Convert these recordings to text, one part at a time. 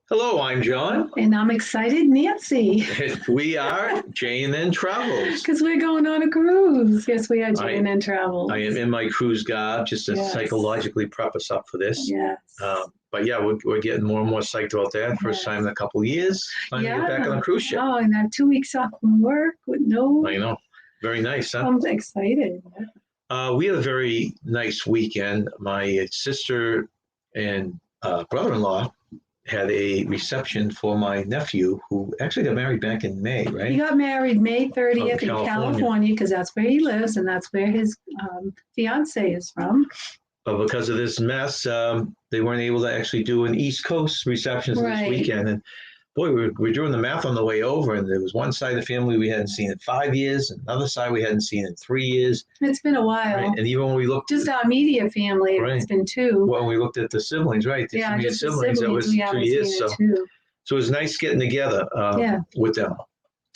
Hello, I'm John. And I'm excited, Nancy. We are Jane and Travels. Because we're going on a cruise. Yes, we are Jane and Travels. I am in my cruise garb just to psychologically prep us up for this. Yes. But yeah, we're getting more and more psyched about that. First time in a couple of years. Time to get back on a cruise ship. Oh, and I have 2 weeks off from work with no. I know. Very nice, huh? I'm excited. We had a very nice weekend. My sister and brother-in-law had a reception for my nephew who actually got married back in May, right? He got married May 30th in California because that's where he lives and that's where his fiance is from. But because of this mess, they weren't able to actually do an East Coast reception this weekend. And boy, we're doing the math on the way over, and there was one side of the family we hadn't seen in 5 years, and another side we hadn't seen in 3 years. It's been a while. Right? And even when we looked just our immediate family, it's been 2. When we looked at the siblings, right? The siblings, that was 2 years. So it was nice getting together with them.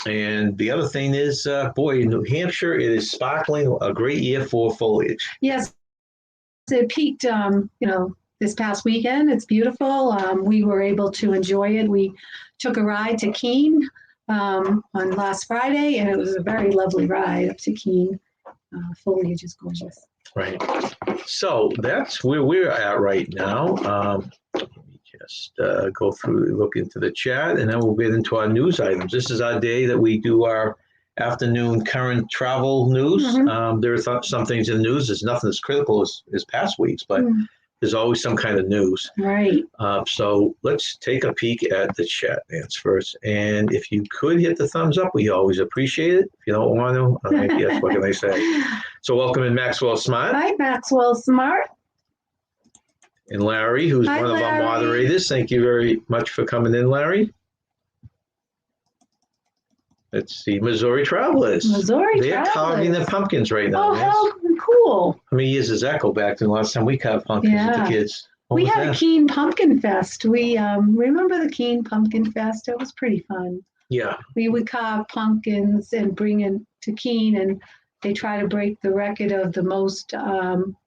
And the other thing is, boy, in New Hampshire, it is sparkling, a great year for foliage. Yes, it peaked, this past weekend. It's beautiful. We were able to enjoy it. We took a ride to Keene on last Friday, and it was a very lovely ride up to Keene. Foliage is gorgeous. Right. So that's where we're at right now. Let me just go through, look into the chat, and then we'll get into our news items. This is our day that we do our afternoon current travel news. There are some things in the news. There's nothing as critical as past weeks, but there's always some kind of news. Right. So let's take a peek at the chat, Nance, first. And if you could hit the thumbs up, we always appreciate it. If you don't want to, yes, what can I say? So welcome in Maxwell Smart. Hi, Maxwell Smart. And Larry, who's one of our moderators. Thank you very much for coming in, Larry. Let's see, Missouri Travelers. They're carving their pumpkins right now. Oh, how cool. How many years does that go back to the last time we carved pumpkins with the kids? We had a Keene Pumpkin Fest. We remember the Keene Pumpkin Fest. It was pretty fun. Yeah. We would carve pumpkins and bring in to Keene, and they try to break the record of the most.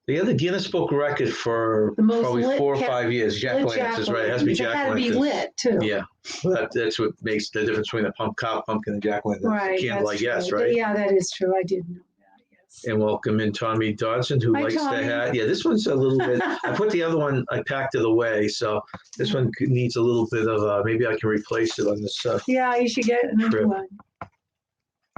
They had the Guinness Book record for probably 4 or 5 years. Jack-o'-lanterns, right? It has to be jack-o'-lanterns. It had to be lit, too. Yeah. Well, that's what makes the difference between a carved pumpkin and jack-o'-lantern. Right. Candlelight, yes, right? Yeah, that is true. I did know that, yes. And welcome in Tommy Dodson, who likes the hat. Yeah, this one's a little bit, I put the other one, I packed it away, so this one needs a little bit of, maybe I can replace it on this yeah, you should get another one.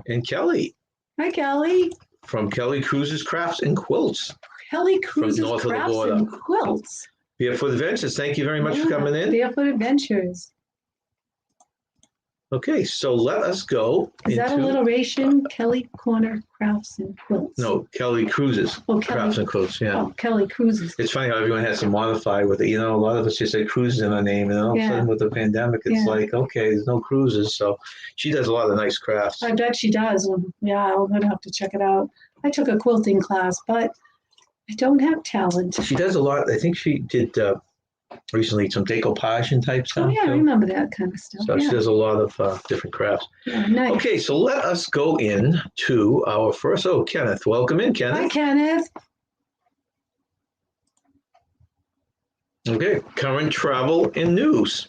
And Kelly. Hi, Kelly. From Kelly Cruises, Crafts, and Quilts. Kelly Cruises, Crafts, and Quilts. Barefoot Adventures, thank you very much for coming in. Barefoot Adventures. Okay, so let us go. Is that alliteration? Kelly Corner Crafts and Quilts. No, Kelly Cruises. Crafts and Quilts. Yeah. Oh, Kelly Cruises. It's funny how everyone has to modify with it. A lot of us just say cruises in our name, and all of a sudden with the pandemic, it's like, okay, there's no cruises. So she does a lot of nice crafts. I bet she does. Yeah, I'm gonna have to check it out. I took a quilting class, but I don't have talent. She does a lot. I think she did recently some decoupage and type stuff. Oh, yeah, I remember that kind of stuff. So she does a lot of different crafts. Yeah, nice. Okay, so let us go in to our first. Oh, Kenneth. Welcome in, Kenneth. Hi, Kenneth. Okay, current travel and news.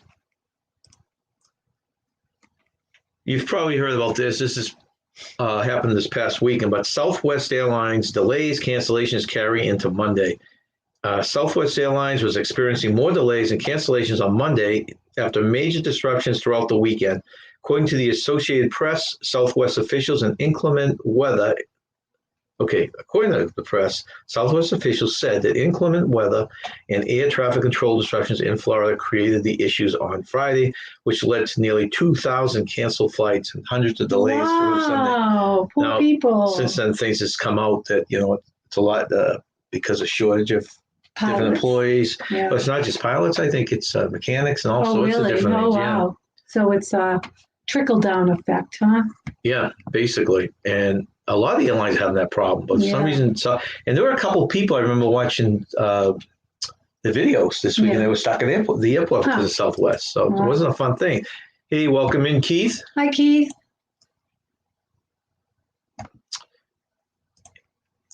You've probably heard about this. This is happened this past weekend, but Southwest Airlines delays, cancellations carry into Monday. Southwest Airlines was experiencing more delays and cancellations on Monday after major disruptions throughout the weekend. According to the Associated Press, Southwest officials and inclement weather. According to the press, Southwest officials said that inclement weather and air traffic control disruptions in Florida created the issues on Friday, which led to nearly 2,000 canceled flights and hundreds of delays through Sunday. Wow, poor people. Since then, things has come out that, it's a lot because of shortage of different employees. Yeah. But it's not just pilots. I think it's mechanics and all sorts of different things. Wow. So it's a trickle-down effect, huh? Yeah, basically. And a lot of the airlines have that problem, but for some reason, and there were a couple of people I remember watching the videos this weekend. They were stuck at the airport because of Southwest, so it wasn't a fun thing. Hey, welcome in, Keith. Hi, Keith.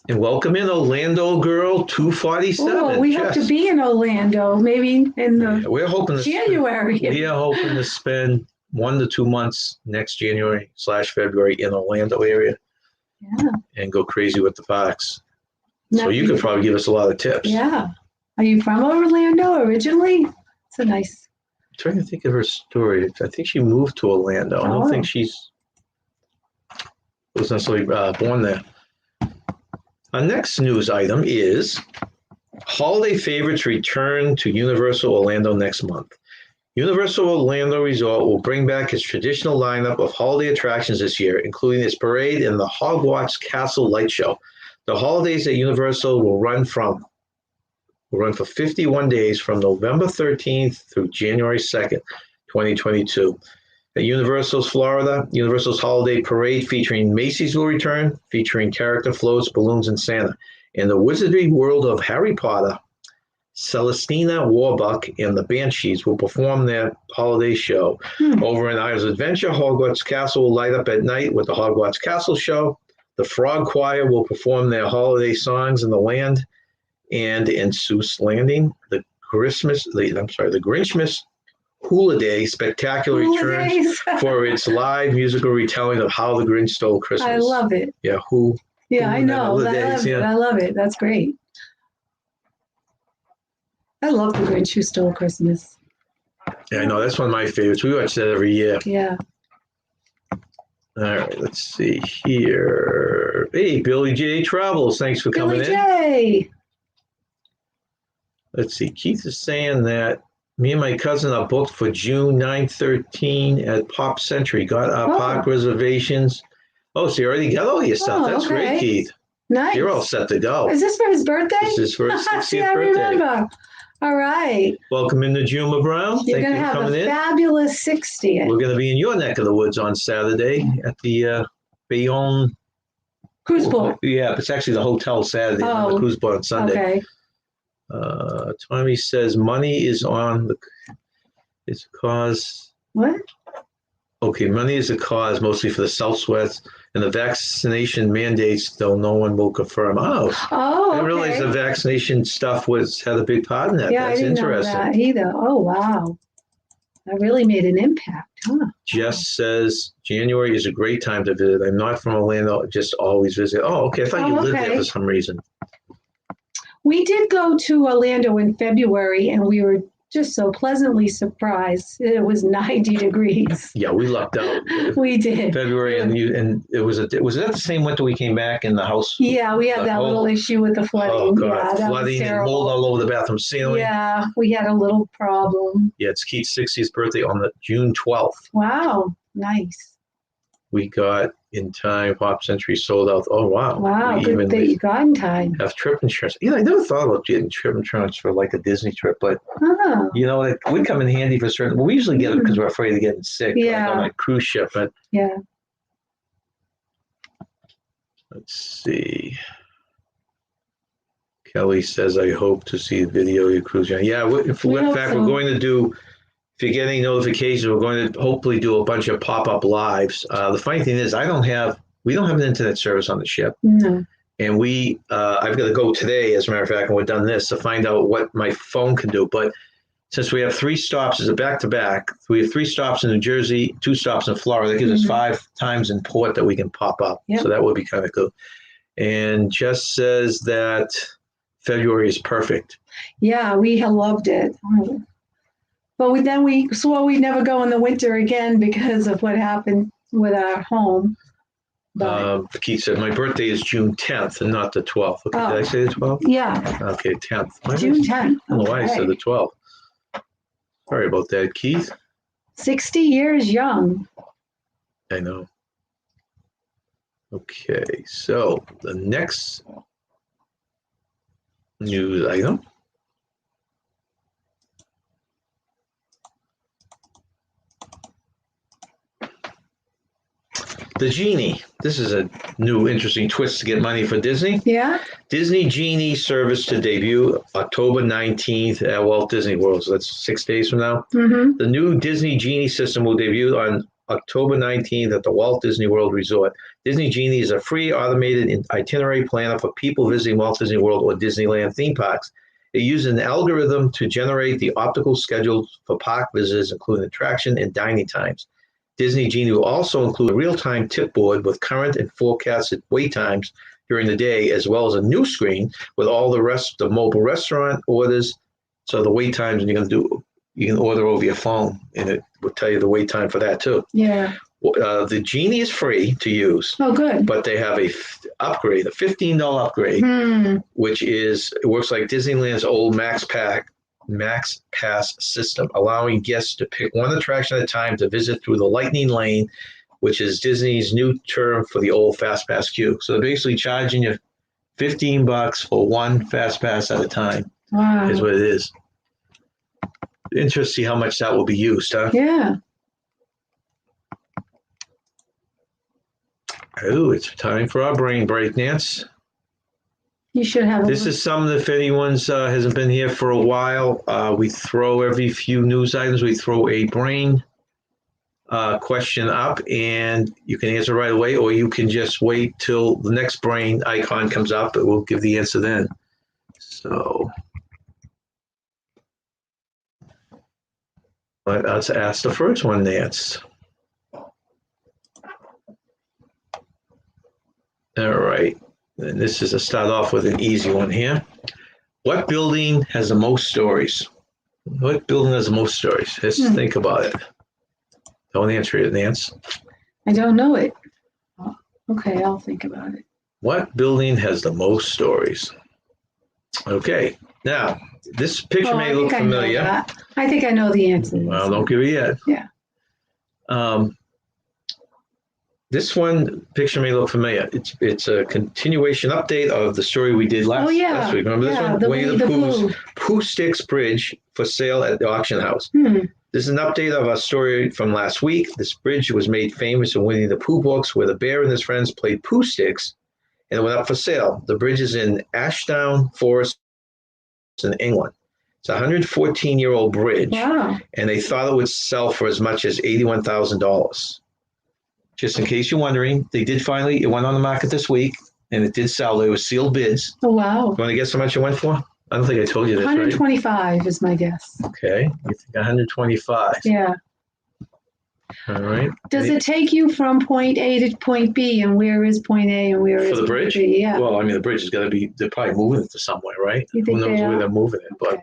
And welcome in Orlando girl 247. Oh, we hope to Jess. be in Orlando, maybe in Yeah, the we're hoping to January. we are hoping to spend 1 to 2 months next January/February in Orlando area Yeah. and go crazy with the parks. So That'd you be could fun. probably give us a lot of tips. Yeah. Are you from Orlando originally? It's a nice. I'm trying to think of her story. I think she moved to Orlando. I don't think she's was necessarily born there. Our next news item is holiday favorites return to Universal Orlando next month. Universal Orlando Resort will bring back its traditional lineup of holiday attractions this year, including its parade and the Hogwarts Castle Light Show. The holidays at Universal will run for 51 days from November 13th through January 2nd, 2022. At Universal's Florida, Universal's Holiday Parade featuring Macy's will return, featuring character floats, balloons, and Santa. In the Wizardry World of Harry Potter, Celestina Warbuck and the Banshees will perform their holiday show. Over in Isles Adventure, Hogwarts Castle will light up at night with the Hogwarts Castle Show. The Frog Choir will perform their holiday songs in the land. And in Seuss Landing, the Grinchmas Hula Day Spectacular returns for its live musical retelling of How the Grinch Stole Christmas. I love it. Yeah, Yeah, I know. I love it. That's great. I love the Grinch Who Stole Christmas. Yeah, I know. That's one of my favorites. We watch that every year. Yeah. All right, let's see here. Hey, Billy J. Travels. Thanks for coming in. Billy J. Let's see. Keith is saying that me and my cousin are booked for June 9/13 at Pop Century. Got our park reservations. Oh, so you already got all your stuff. That's great, Keith. Nice. You're all set to go. Is this for his birthday? This is for his 60th See, I birthday. remember. All right. Welcome into Juma Brown. You're Thank going you to for have coming a in. fabulous 60th. We're going to be in your neck of the woods on Saturday at the Bayonne Cruise Boat. Yeah, it's actually the hotel Saturday and the cruise boat on Sunday. Okay. Tommy says money is on the. It's a cause. What? Okay, money is a cause mostly for the Southwest and the vaccination mandates, though no one will confirm. Oh, I didn't realize the vaccination stuff had a big part in that. Yeah, That's I didn't interesting. know that either. Oh, wow. That really made an impact, huh? Jess says January is a great time to visit. I'm not from Orlando, just always visit. Oh, okay. I thought you lived there for some reason. We did go to Orlando in February, and we were just so pleasantly surprised. It was 90 degrees. Yeah, we lucked out. We did. February, and it was that the same winter we came back in the house? Yeah, we had that little issue with the flooding. Oh, God. Yeah, that flooding was and terrible. mold all over the bathroom ceiling. Yeah, we had a little problem. Yeah, it's Keith's 60th birthday on the June 12th. Wow, nice. We got in time. Pop Century sold out. Oh, wow. Wow, good that you got in time. Have trip insurance. I never thought about getting trip insurance for like a Disney trip, but it would come in handy for certain. Well, we usually get it because we're afraid of getting sick. Yeah. Like on a cruise ship, but yeah. Let's see. Kelly says, I hope to see the video of your cruise. Yeah, in fact, we're going to do, if you get any notifications, we're going to hopefully do a bunch of pop-up lives. The funny thing is, we don't have an internet service on the ship. No. And I've got to go today, as a matter of fact, and we're done this to find out what my phone can do. But since we have 3 stops as a back-to-back, we have 3 stops in New Jersey, 2 stops in Florida. That gives us 5 times in port that we can pop up. Yep. So that would be kind of cool. And Jess says that February is perfect. Yeah, we have loved it. But we swore we'd never go in the winter again because of what happened with our home. Keith said, my birthday is June 10th and not the 12th. Okay, did I say the 12th? Yeah. Okay, 10th. June 10th. I don't know why I said the 12th. Sorry about that, Keith. 60 years young. I know. Okay, so the next news item. The Genie. This is a new interesting twist to get money for Disney. Yeah. Disney Genie service to debut October 19th at Walt Disney World. So that's 6 days from now. Mm-hmm. The new Disney Genie system will debut on October 19th at the Walt Disney World Resort. Disney Genie is a free automated itinerary planner for people visiting Walt Disney World or Disneyland theme parks. It uses an algorithm to generate the optimal schedules for park visitors, including attraction and dining times. Disney Genie will also include a real-time tip board with current and forecasted wait times during the day, as well as a new screen with all the rest of the mobile restaurant orders. So the wait times, and you can order over your phone, and it will tell you the wait time for that too. Yeah. The Genie is free to use. Oh, good. But they have a $15 upgrade, which works like Disneyland's old Max Pass system, allowing guests to pick one attraction at a time to visit through the Lightning Lane, which is Disney's new term for the old Fast Pass queue. So they're basically charging you $15 for one Fast Pass at a time. Wow. Is what it is. Interesting to see how much that will be used, huh? Yeah. Oh, it's time for our brain break, Nance. You should have. This is something, if anyone's hasn't been here for a while, we throw every few news items, we throw a brain question up, and you can answer right away, or you can just wait till the next brain icon comes up, but we'll give the answer then. So let's ask the first one, Nance. All right. And this is to start off with an easy one here. What building has the most stories? What building has the most stories? Let's think about it. Don't answer it, Nance. I don't know it. Oh, okay, I'll think about it. What building has the most stories? Okay. Now, this picture may look familiar. I think I know the answer. Well, don't give it yet. Yeah. This one picture may look familiar. It's a continuation update of the story we did last week. Remember this one? Winnie the Pooh's Pooh Sticks Bridge for sale at the auction house. This is an update of our story from last week. This bridge was made famous in Winnie the Pooh books, where the bear and his friends played Pooh Sticks, and it went up for sale. The bridge is in Ashdown Forest in England. It's a 114-year-old bridge, and they thought it would sell for as much as $81,000. Just in case you're wondering, they did finally, it went on the market this week, and it did sell. There were sealed bids. Oh, wow. You want to guess how much it went for? I don't think I told you this, 125 right? is my guess. Okay. You think 125. Yeah. All right. Does it take you from point A to point B, and where is point A and where is for the bridge? B? Yeah. Well, I mean, the bridge is going to be, they're probably moving it to somewhere, right? You think Who knows where they're moving it, but.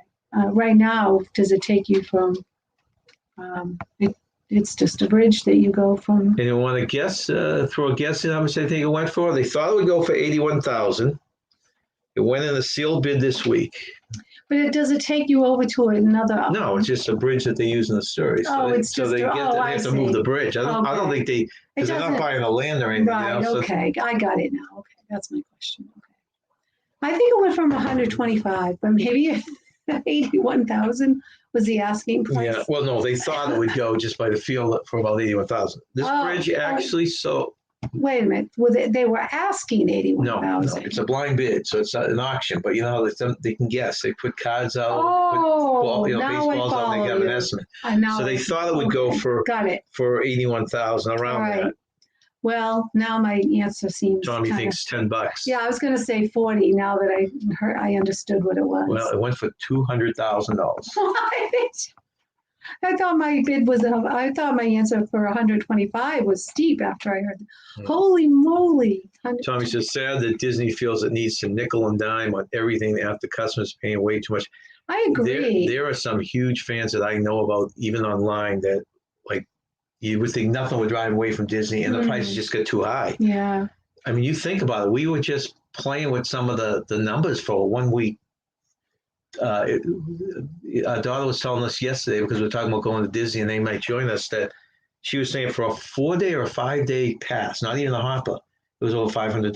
Right now, does it take you from, it's just a bridge that you go from. Anyone want to guess, throw a guess in how much they think it went for? They thought it would go for $81,000. It went in a sealed bid this week. But does it take you over to another? No, it's just a bridge that they use in the story. So they have to move the bridge. I don't think because they're not buying the land or anything. Right, okay. I got it now. Okay, that's my question. Okay. I think it went from 125, but maybe 81,000 was the asking price. Yeah, well, no, they thought it would go just by the feel for about 81,000. This bridge actually Wait a minute. Well, they were asking 81,000. No, it's a blind bid, so it's not an auction. But you know, they can guess. They put cards out, baseballs out, and they got an estimate. So they thought it would go for $81,000 around that. Well, now my answer seems. Tommy thinks $10. Yeah, I was going to say 40. Now that I understood what it was. Well, it went for $200,000. I thought my bid was. I thought my answer for 125 was steep after I heard. Holy moly! Tommy says, sad that Disney feels it needs to nickel and dime on everything after customers paying way too much. I agree. There are some huge fans that I know about, even online, that like you would think nothing would drive away from Disney, and the prices just get too high. Yeah. I mean, you think about it. We were just playing with some of the numbers for 1 week. Our daughter was telling us yesterday, because we were talking about going to Disney and they might join us, that she was saying for a 4-day or 5-day pass, not even a hopper, it was over $500.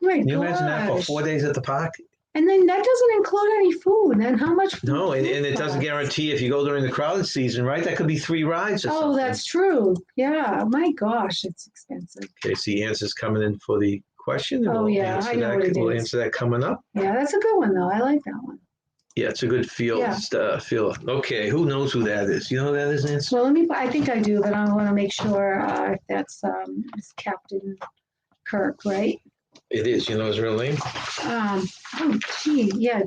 Can you imagine that for 4 days at the park? And then that doesn't include any food. And how much food? No, and it doesn't guarantee if you go during the crowded season, right? That could be 3 rides or something. Oh, that's true. Yeah. My gosh, it's expensive. Okay, so the answer's coming in for the question. Oh, yeah. I know what it is. We'll answer that coming up. Yeah, that's a good one, though. I like that one. Yeah, it's a good feel. Yeah. Feel. Okay, who knows who that is? You know who that is, Nancy? Well, I think I do, but I want to make sure if that's it's Captain Kirk, right? It is. You know his real name? Oh, gee, yeah.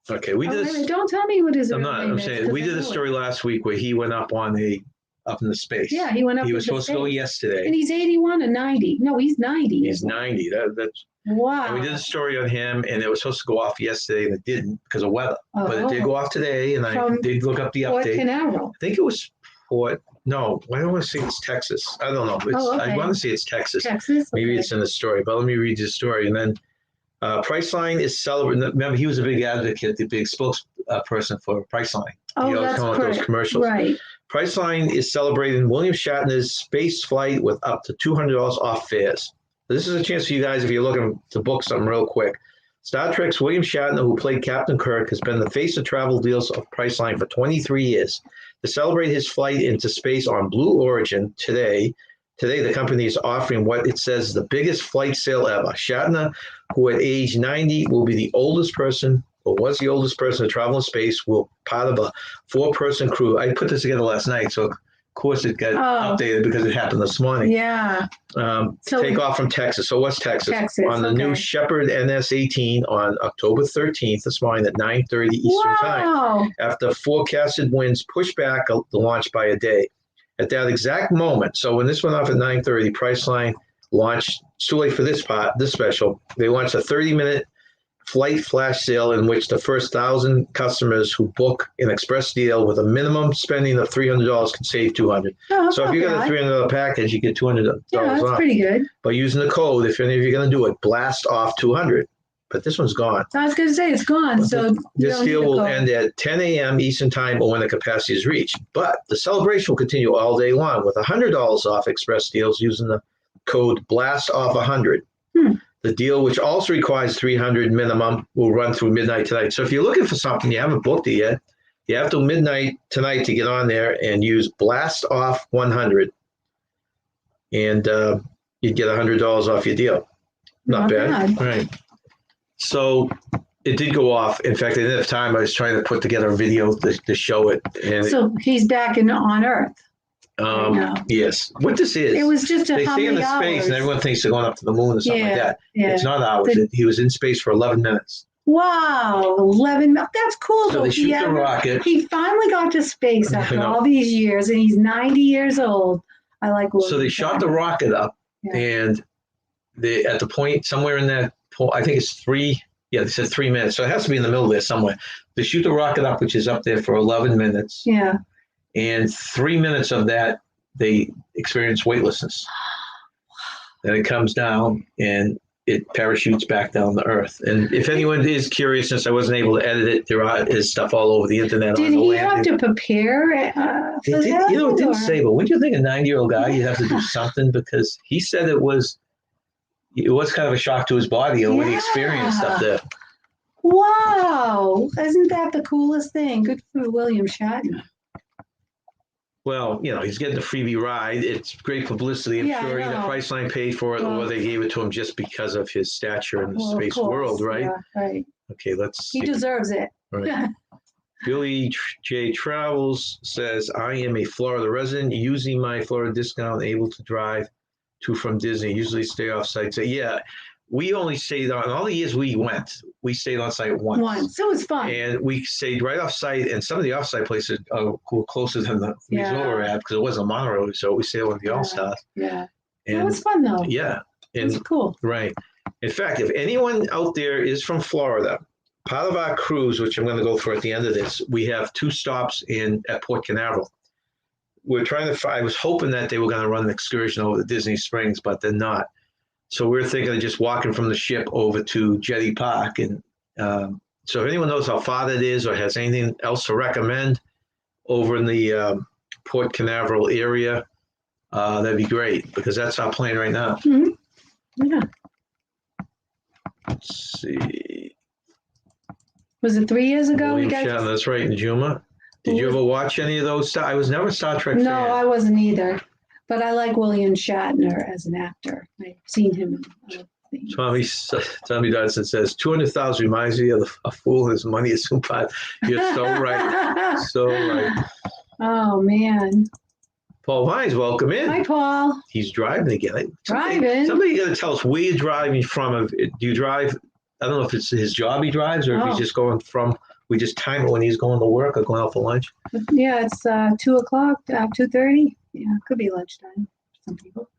Okay, we did. Wait a minute, don't tell me what his I'm real not. name I'm is, saying 'cause we I did a know story it. last week where he went up into space. Yeah, he went up. He was into supposed to go space. yesterday. And he's 81 or 90. No, he's 90. He's 90. That's Wow. And we did a story on him, and it was supposed to go off yesterday, and it didn't because of weather. But it did go off today, and I From did look up the Port update. Canaveral. I think it was Port. No, I don't want to say it's Texas. I don't know. Okay. I want to say it's Texas. Texas. Maybe Okay. it's in the story, but let me read you the story. And then Priceline is celebrating. Remember, he was a big advocate, the big spokesperson for Priceline. Oh, that's come with those commercials. Right. Priceline is celebrating William Shatner's space flight with up to $200 off fares. This is a chance for you guys if you're looking to book something real quick. Star Trek's William Shatner, who played Captain Kirk, has been the face of travel deals of Priceline for 23 years. To celebrate his flight into space on Blue Origin today the company is offering what it says is the biggest flight sale ever. Shatner, who at age 90 will be the oldest person, or was the oldest person to travel in space, will part of a 4-person crew. I put this together last night, so of course it got updated because it happened this morning. Yeah. Take off from Texas. So what's Texas? Texas, on the new Shepherd NS-18 on October 13th this morning at 9:30 Eastern Time. After forecasted winds pushed back the launch by a day. At that exact moment, so when this went off at 9:30, Priceline launched, it's too late for this special, they launched a 30-minute flight flash sale in which the first 1,000 customers who book an express deal with a minimum spending of $300 can save $200. So if you got a $300 package, you get $200 off. That's pretty good. By using the code, if any of you are going to do it, blast off $200. But this one's gone. I was going to say it's gone. But so this deal will end at 10 a.m. Eastern Time or when the capacity is reached. But the celebration will continue all day long with $100 off express deals using the code blast off 100. The deal, which also requires $300 minimum, will run through midnight tonight. So if you're looking for something, you haven't booked it yet, you have till midnight tonight to get on there and use blast off 100. And you'd get $100 off your deal. Not bad. Right. So it did go off. In fact, I didn't have time. I was trying to put together a video to show it. And so he's back on Earth. Yes. What this is, it was just they stay in the space and everyone thinks they're going up to the moon or something like that. It's not hours. He was in space for 11 minutes. Wow, 11 minutes. That's cool. So they shoot the rocket. He finally got to space after all these years, and he's 90 years old. I like William. So they shot the rocket up, and they at the point somewhere in that, I think it's 3. Yeah, they said 3 minutes. So it has to be in the middle there somewhere. They shoot the rocket up, which is up there for 11 minutes. Yeah. And 3 minutes of that, they experience weightlessness. Then it comes down and it parachutes back down to Earth. And if anyone is curious, since I wasn't able to edit it, there is stuff all over the internet. Did he have to prepare for that? It didn't say, but wouldn't you think a 90-year-old guy, you'd have to do something? Because he said it was kind of a shock to his body when he experienced up there. Wow. Isn't that the coolest thing? Good for William Shatner. Well, he's getting a freebie ride. It's great publicity. I'm sure either Priceline paid for it or they gave it to him just because of his stature in the space world, right? Yeah, right. Okay, let's see. He deserves it. Right. Billy J. Travels says, I am a Florida resident using my Florida discount, able to drive to from Disney, usually stay off site. So, yeah. We only stayed on all the years we went. We stayed on site once. So it was fun. And we stayed right off site, and some of the off site places were closer than the resort we're at because it wasn't a monorail resort. We stayed with the All Stars. Yeah. And it was fun though. Yeah. It was cool. Right. In fact, if anyone out there is from Florida, part of our cruise, which I'm going to go through at the end of this, we have 2 stops at Port Canaveral. We're trying to. I was hoping that they were going to run an excursion over to Disney Springs, but they're not. So we're thinking of just walking from the ship over to Jetty Park. And so if anyone knows how far that is or has anything else to recommend over in the Port Canaveral area, that'd be great because that's our plan right now. Mm-hmm. Yeah. Let's see. Was it 3 years ago? That's right, Najuma. Did you ever watch any of those? I was never a Star Trek fan. No, I wasn't either. But I like William Shatner as an actor. I've seen him in things. Tommy Dodson says 200,000 reminds me of a fool whose money is soon pot. You're so right. So right. Oh, man. Paul Vines, welcome in. Hi, Paul. He's driving again. Driving? Somebody got to tell us where you're driving from. Do you drive? I don't know if it's his job he drives or if he's just going from. We just time it when he's going to work or going out for lunch. Yeah, it's 2 o'clock, 2:30. Yeah, could be lunchtime for some people.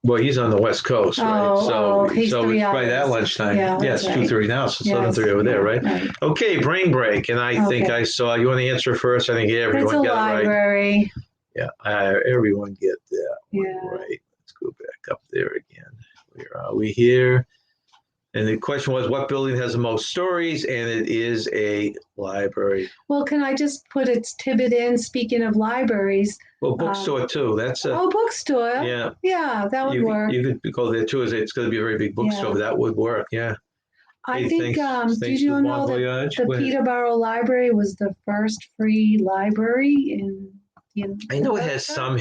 Well, he's on the West Coast, right? So he's it's 3 hours. right at lunchtime. Yeah, it's right. 2:30 now, so Yes, 7:30 over there, right? Right. Okay, brain break. And I think I saw, you want to answer first? I think everyone It's a got library. it right. Yeah, everyone get that one right. Let's go back up there again. Where are we here? And the question was, what building has the most stories? And it is a library. Well, can I just put its Tibbet in? Speaking of libraries. Well, bookstore too. That's a bookstore. Yeah. Yeah, that would work. You could go there too. It's going to be a very big bookstore. That would work. Yeah. I think. Did you know that the Peterborough Library was the first free library in? I know it has some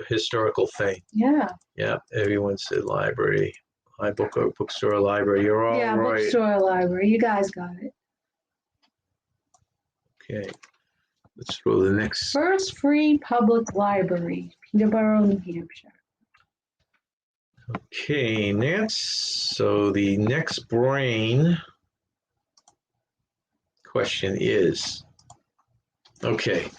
historical thing. Yeah. Yeah. Everyone said library. Bookstore, library. You're all right. Yeah, bookstore, library. You guys got it. Okay. Let's throw the next. First free public library, Peterborough, New Hampshire. Okay, so the next brain question is, okay,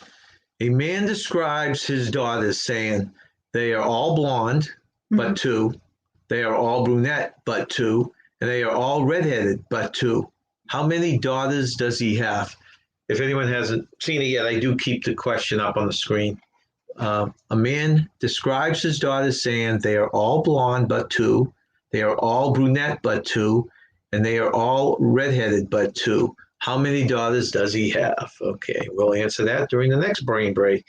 a man describes his daughters saying they are all blonde, but two. They are all brunette, but two. And they are all redheaded, but two. How many daughters does he have? If anyone hasn't seen it yet, I do keep the question up on the screen. A man describes his daughters saying they are all blonde, but two. They are all brunette, but two. And they are all redheaded, but two. How many daughters does he have? Okay, we'll answer that during the next brain break.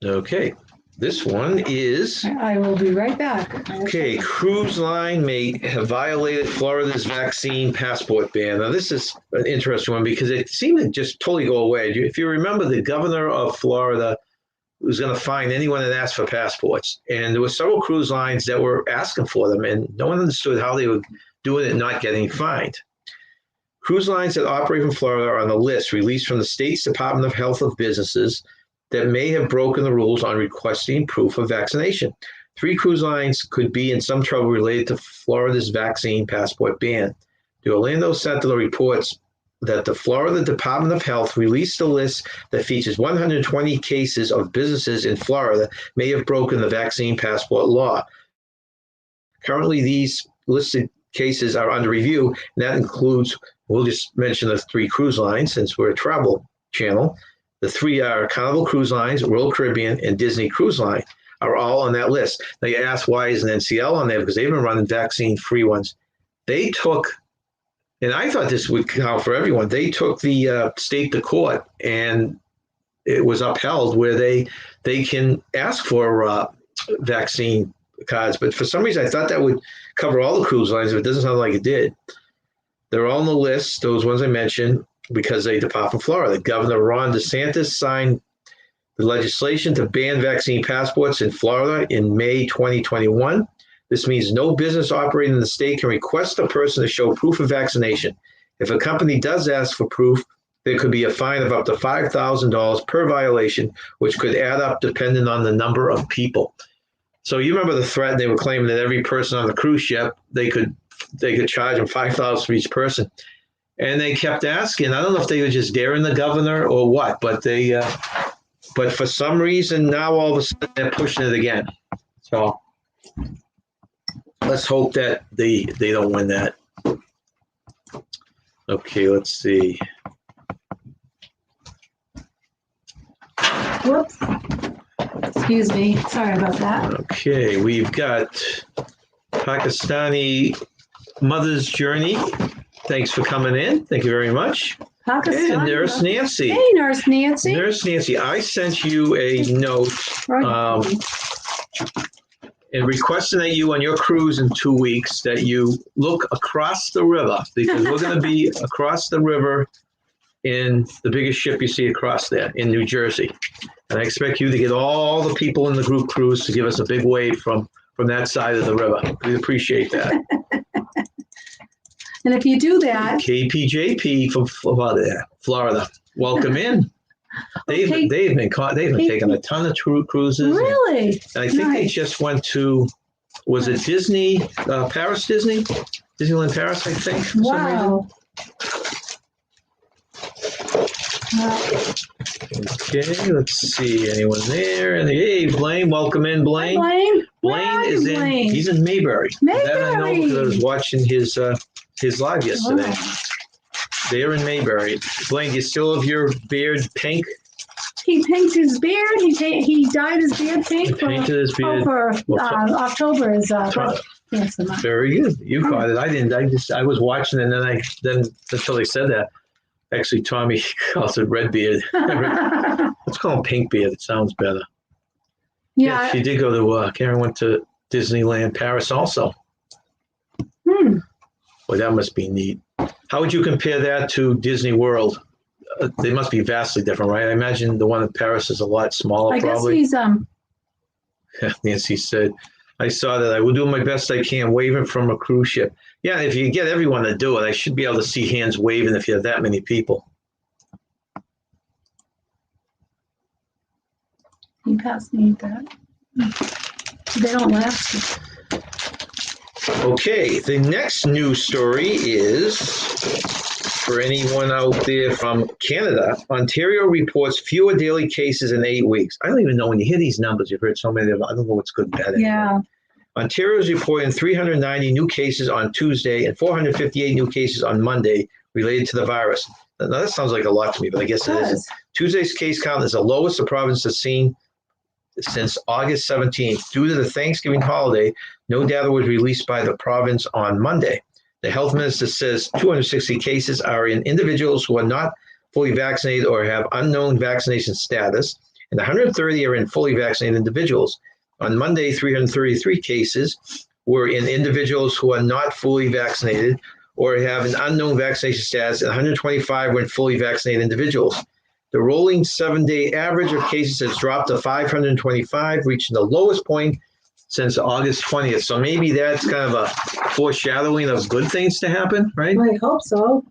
Okay, this one is. I will be right back. Okay, cruise line may have violated Florida's vaccine passport ban. Now, this is an interesting one because it seemed to just totally go away. If you remember, the governor of Florida was going to fine anyone that asked for passports. And there were several cruise lines that were asking for them, and no one understood how they were doing it and not getting fined. Cruise lines that operate from Florida are on the list released from the state's Department of Health of businesses that may have broken the rules on requesting proof of vaccination. 3 cruise lines could be in some trouble related to Florida's vaccine passport ban. The Orlando Sentinel reports that the Florida Department of Health released a list that features 120 cases of businesses in Florida may have broken the vaccine passport law. Currently, these listed cases are under review, and that includes, we'll just mention the 3 cruise lines since we're a travel channel. The 3 are Canaveral Cruise Lines, Royal Caribbean, and Disney Cruise Line are all on that list. Now you ask, why isn't NCL on there? Because they've been running vaccine-free ones. They took, and I thought this would count for everyone, they took the state to court, and it was upheld where they can ask for vaccine cards. But for some reason, I thought that would cover all the cruise lines, but it doesn't sound like it did. They're all on the list, those ones I mentioned, because they depart from Florida. Governor Ron DeSantis signed the legislation to ban vaccine passports in Florida in May 2021. This means no business operating in the state can request a person to show proof of vaccination. If a company does ask for proof, there could be a fine of up to $5,000 per violation, which could add up depending on the number of people. So you remember the threat, they were claiming that every person on the cruise ship, they could charge them $5,000 for each person. And they kept asking. I don't know if they were just daring the governor or what, but but for some reason now all of a sudden they're pushing it again. So let's hope that they don't win that. Okay, let's see. Whoops. Excuse me. Sorry about that. Okay, we've got Pakistani Mother's Journey. Thanks for coming in. Thank you very much. Pakistani. And Nurse Nancy. Hey, Nurse Nancy. Nurse Nancy, I sent you a note and requesting that you on your cruise in 2 weeks that you look across the river, because we're going to be across the river in the biggest ship you see across there in New Jersey. And I expect you to get all the people in the group cruise to give us a big wave from that side of the river. We appreciate that. And if you do that, KPJP from Florida, welcome in. They've been taking a ton of cruises. Really? And I think they just went to, was it Disney, Paris, Disneyland Paris, I think. For some reason. Okay, let's see. Anyone there? And hey, Blaine, welcome in, Blaine. Hi, Blaine is in. He's in Mayberry. That I know because I was watching his live yesterday. Oh. They're in Mayberry. Blaine, do you still have your beard pink? He painted his beard. He dyed his beard pink for October. Yes, very good. You caught it. I didn't. I was watching, and then until they said that. Actually, Tommy calls it red beard. Let's call him pink beard. It sounds better. Yeah, she did go to. Karen went to Disneyland Paris also. Well, that must be neat. How would you compare that to Disney World? They must be vastly different, right? I imagine the one in Paris is a lot smaller. Probably. Guess he's Nancy said, "I saw that. I will do my best I can, waving from a cruise ship." Yeah, if you get everyone to do it, I should be able to see hands waving if you have that many people. You passed me that. They don't last. Okay, the next news story is for anyone out there from Canada. Ontario reports fewer daily cases in 8 weeks. I don't even know when you hear these numbers. You've heard so many of them. I don't know what's good and bad anymore. Yeah. Ontario is reporting 390 new cases on Tuesday and 458 new cases on Monday related to the virus. Now, that sounds like a lot to me, but I guess it is. Tuesday's case count is the lowest the province has seen since August 17th. Due to the Thanksgiving holiday, no data was released by the province on Monday. The health minister says 260 cases are in individuals who are not fully vaccinated or have unknown vaccination status, and 130 are in fully vaccinated individuals. On Monday, 333 cases were in individuals who are not fully vaccinated or have an unknown vaccination status, and 125 were in fully vaccinated individuals. The rolling 7-day average of cases has dropped to 525, reaching the lowest point since August 20th. So maybe that's kind of a foreshadowing of good things to happen, right? I hope so.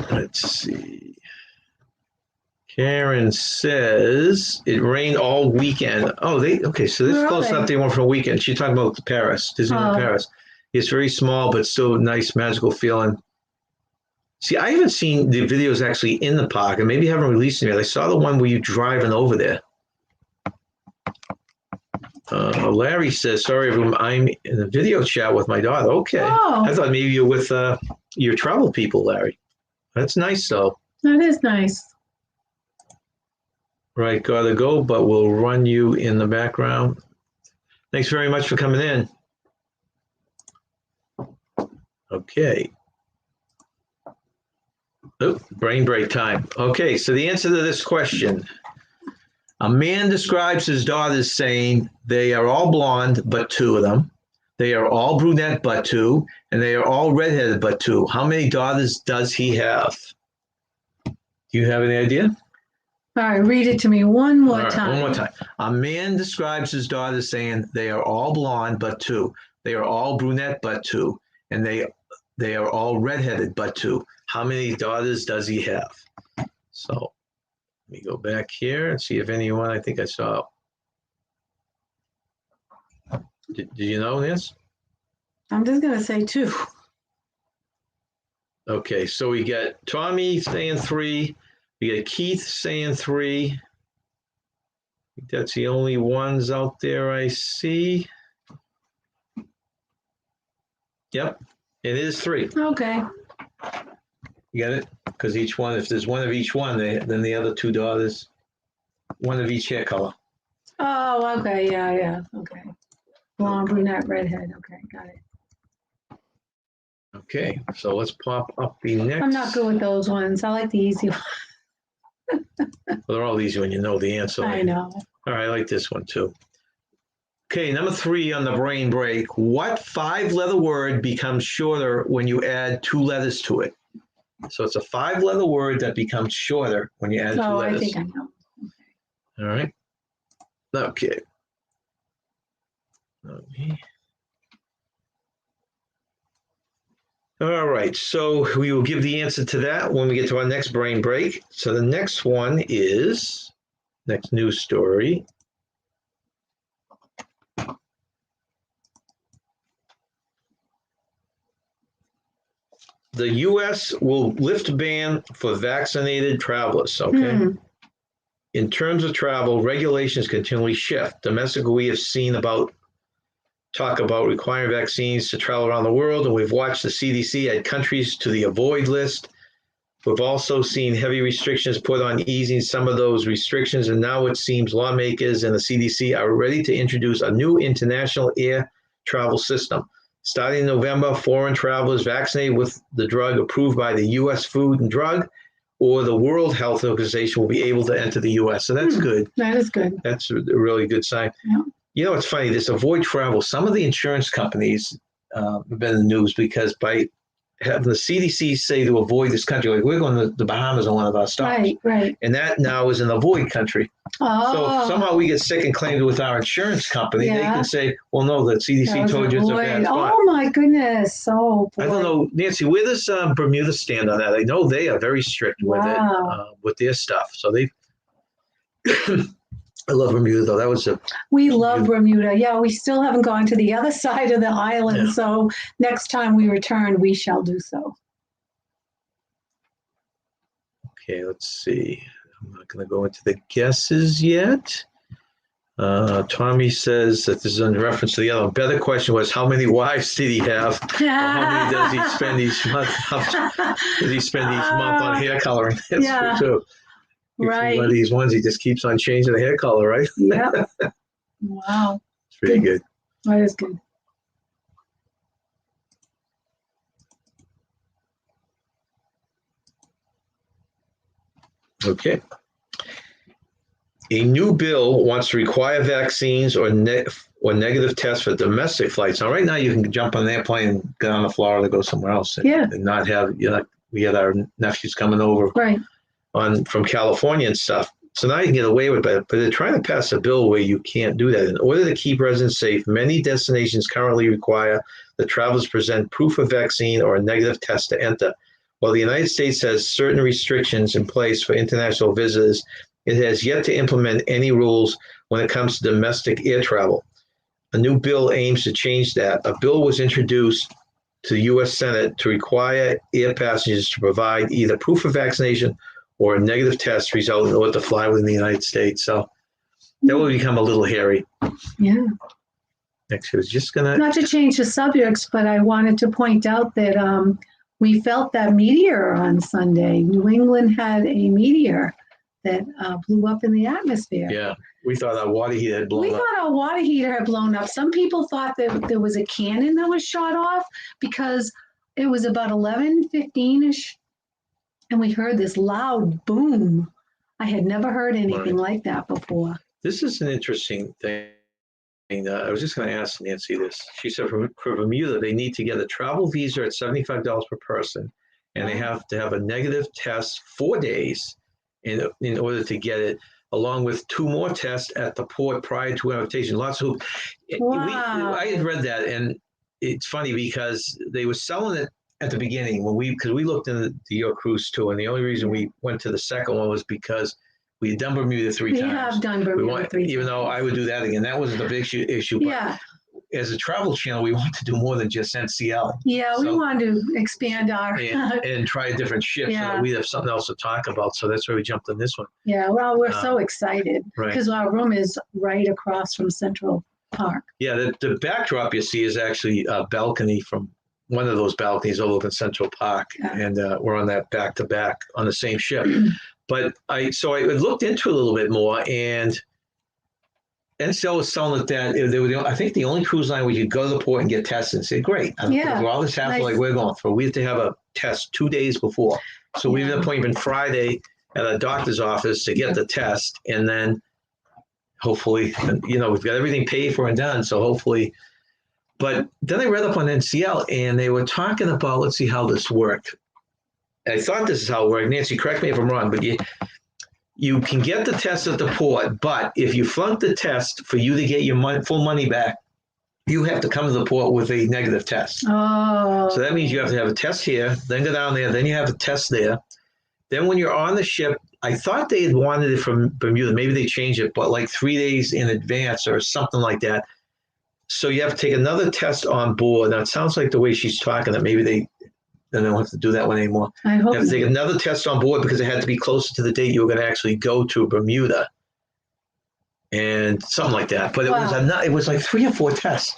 Let's see. Karen says it rained all weekend. Oh, okay. So this is close enough. They went for a weekend. She's talking about Paris, Disneyland Paris. It's very small, but still nice, magical feeling. See, I haven't seen the videos actually in the park, and maybe haven't released them yet. I saw the one where you're driving over there. Larry says, "Sorry, everyone, I'm in a video chat with my daughter." Okay. Oh. I thought maybe you're with your travel people, Larry. That's nice, though. That is nice. Right, gotta go, but we'll run you in the background. Thanks very much for coming in. Okay. Oh, brain break time. Okay, so the answer to this question. A man describes his daughters saying they are all blonde, but 2 of them. They are all brunette, but 2. And they are all redheaded, but 2. How many daughters does he have? Do you have any idea? All right, read it to me one more time. One more time. A man describes his daughters saying they are all blonde, but 2. They are all brunette, but 2. And they are all redheaded, but 2. How many daughters does he have? So let me go back here and see if anyone, I think I saw. Did you know this? I'm just going to say 2. Okay, so we got Tommy saying 3. We got Keith saying 3. That's the only ones out there I see. Yep, it is 3. Okay. You got it? Because each one, if there's one of each one, then the other 2 daughters, one of each hair color. Oh, okay. Yeah. Okay. Blonde, brunette, redhead. Okay, got it. Okay, so let's pop up the next. I'm not good with those ones. I like the easy ones. Well, they're all easy when you know the answer. I know. All right, I like this one too. Okay, number 3 on the brain break. What 5-letter word becomes shorter when you add 2 letters to it? So it's a 5-letter word that becomes shorter when you add 2 letters. I think I know. All right. Okay. All right, so we will give the answer to that when we get to our next brain break. So the next one is, next news story. The U.S. will lift ban for vaccinated travelers, okay? In terms of travel, regulations continually shift. Domestically, we have seen talk about requiring vaccines to travel around the world, and we've watched the CDC add countries to the avoid list. We've also seen heavy restrictions put on easing some of those restrictions, and now it seems lawmakers and the CDC are ready to introduce a new international air travel system. Starting in November, foreign travelers vaccinated with the drug approved by the U.S. Food and Drug or the World Health Organization will be able to enter the U.S. So that's good. That is good. That's a really good sign. Yeah. You know, it's funny, this avoid travel, some of the insurance companies have been in the news because by having the CDC say to avoid this country, like we're going to the Bahamas on one of our stops. Right. And that now is an avoid country. Oh. So if somehow we get sick and claimed with our insurance company, they can say, well, no, the CDC told you it's a bad spot. Oh, my goodness. Oh, boy. I don't know, Nancy, where does Bermuda stand on that? I know they are very strict with it, with their stuff. So they I love Bermuda, though. We love Bermuda. Yeah, we still haven't gone to the other side of the island. Yeah. So next time we return, we shall do so. Okay, let's see. I'm not going to go into the guesses yet. Tommy says that this is in reference to the other one. Better question was, how many wives did he have? Or how many does he spend each month? Does he spend each month on hair coloring? That's true, too. Right. One of these ones, he just keeps on changing the hair color, right? Yeah. Wow. It's pretty good. That is good. Okay. A new bill wants to require vaccines or negative tests for domestic flights. Now, right now, you can jump on an airplane and get on to Florida, go somewhere else, and not have, we had our nephews coming over from California and stuff. So now you can get away with it, but they're trying to pass a bill where you can't do that. In order to keep residents safe, many destinations currently require that travelers present proof of vaccine or a negative test to enter. While the United States has certain restrictions in place for international visitors, it has yet to implement any rules when it comes to domestic air travel. A new bill aims to change that. A bill was introduced to the U.S. Senate to require air passengers to provide either proof of vaccination or a negative test result in order to fly within the United States. So that will become a little hairy. Yeah. Actually, I was just going to... Not to change the subjects, but I wanted to point out that we felt that meteor on Sunday. New England had a meteor that blew up in the atmosphere. Yeah, we thought our water heater had blown up. We thought our water heater had blown up. Some people thought that there was a cannon that was shot off because it was about 11:15-ish, and we heard this loud boom. I had never heard anything like that before. This is an interesting thing. I was just going to ask Nancy this. She said for Bermuda, they need to get a travel visa at $75 per person, and they have to have a negative test 4 days in order to get it, along with 2 more tests at the port prior to invitation. Lots of I had read that, and it's funny because they were selling it at the beginning because we looked into your cruise too, and the only reason we went to the second one was because we had done Bermuda 3 times. We have done Bermuda 3 times. Even though I would do that again, that wasn't the big issue. But as a travel channel, we want to do more than just NCL. Yeah, we want to expand our... and try different ships so that we have something else to talk about. So that's why we jumped on this one. Yeah, well, we're so excited because our room is right across from Central Park. Yeah, the backdrop you see is actually a balcony from one of those balconies over in Central Park. Yeah. And we're on that back-to-back on the same ship. But I looked into it a little bit more, and NCL was selling it that they were I think the only cruise line where you go to the port and get tested and say, great. For all this hassle like we're going through, we have to have a test 2 days before. So we have an appointment Friday at a doctor's office to get the test, and then hopefully, and, we've got everything paid for and done. So hopefully, but then I read up on NCL and they were talking about, let's see how this worked. I thought this is how it worked. Nancy, correct me if I'm wrong, but you can get the test at the port, but if you flunk the test, for you to get your full money back, you have to come to the port with a negative test. Oh. So that means you have to have a test here, then go down there, then you have a test there. Then when you're on the ship, I thought they had wanted it from Bermuda. Maybe they changed it, but like 3 days in advance or something like that. So you have to take another test on board. Now, it sounds like the way she's talking that maybe they don't have to do that one anymore. I hope you have to take another test on board because it had to be closer to the date you were going to actually go to Bermuda. And something like that. But it was like 3 or 4 tests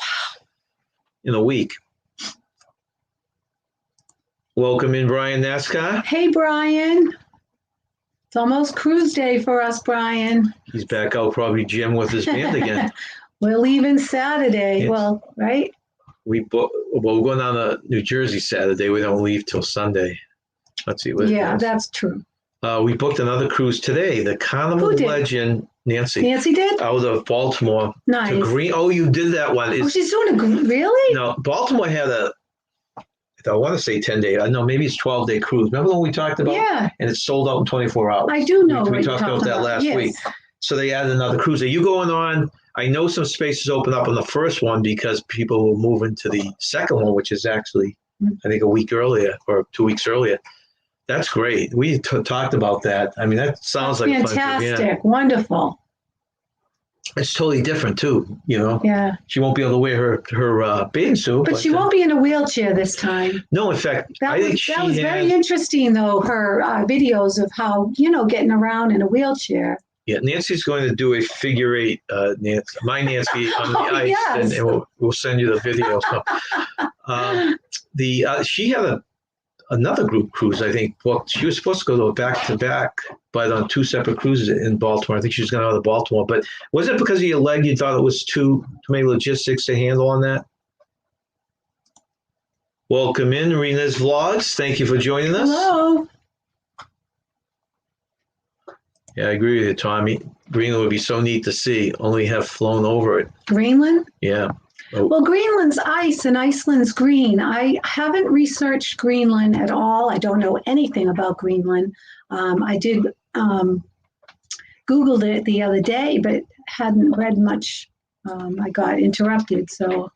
in a week. Welcome in, Brian NASCAR. Hey, Brian. It's almost cruise day for us, Brian. He's back out, probably gym with his band again. We're leaving Saturday. Right? We're going down to New Jersey Saturday. We don't leave till Sunday. Let's see. Yeah, that's true. We booked another cruise today. The Carnival Legend, Nancy. Nancy did? Out of Baltimore. Nice. To Green. Oh, you did that one. She's doing really? No, Baltimore had I want to say 10-day. I know maybe it's 12-day cruise. Remember when we talked about? Yeah. And it's sold out in 24 hours. I do know. We talked about that last week. So they added another cruise. Are you going on? I know some spaces open up on the first one because people will move into the second one, which is actually, I think, a week earlier or 2 weeks earlier. That's great. We talked about that. I mean, that sounds like fantastic. Fun. Yeah. Wonderful. It's totally different too, Yeah. She won't be able to wear her bathing suit. But she won't be in a wheelchair this time. No, in fact, that was very interesting, though, her videos of how, getting around in a wheelchair. Yeah, Nancy's going to do a figure 8, Nancy, my Nancy on the ice, yes. and we'll send you the video. So, she had another group cruise, I think. Well, she was supposed to go to a back-to-back, but on 2 separate cruises in Baltimore. I think she was going to go to Baltimore. But was it because of your leg you thought it was too many logistics to handle on that? Welcome in, Rena's Vlogs. Thank you for joining us. Hello. Yeah, I agree with you, Tommy. Greenland would be so neat to see, only have flown over it. Greenland? Yeah. Oh. Well, Greenland's ice and Iceland's green. I haven't researched Greenland at all. I don't know anything about Greenland. I did Googled it the other day, but hadn't read much. I got interrupted, so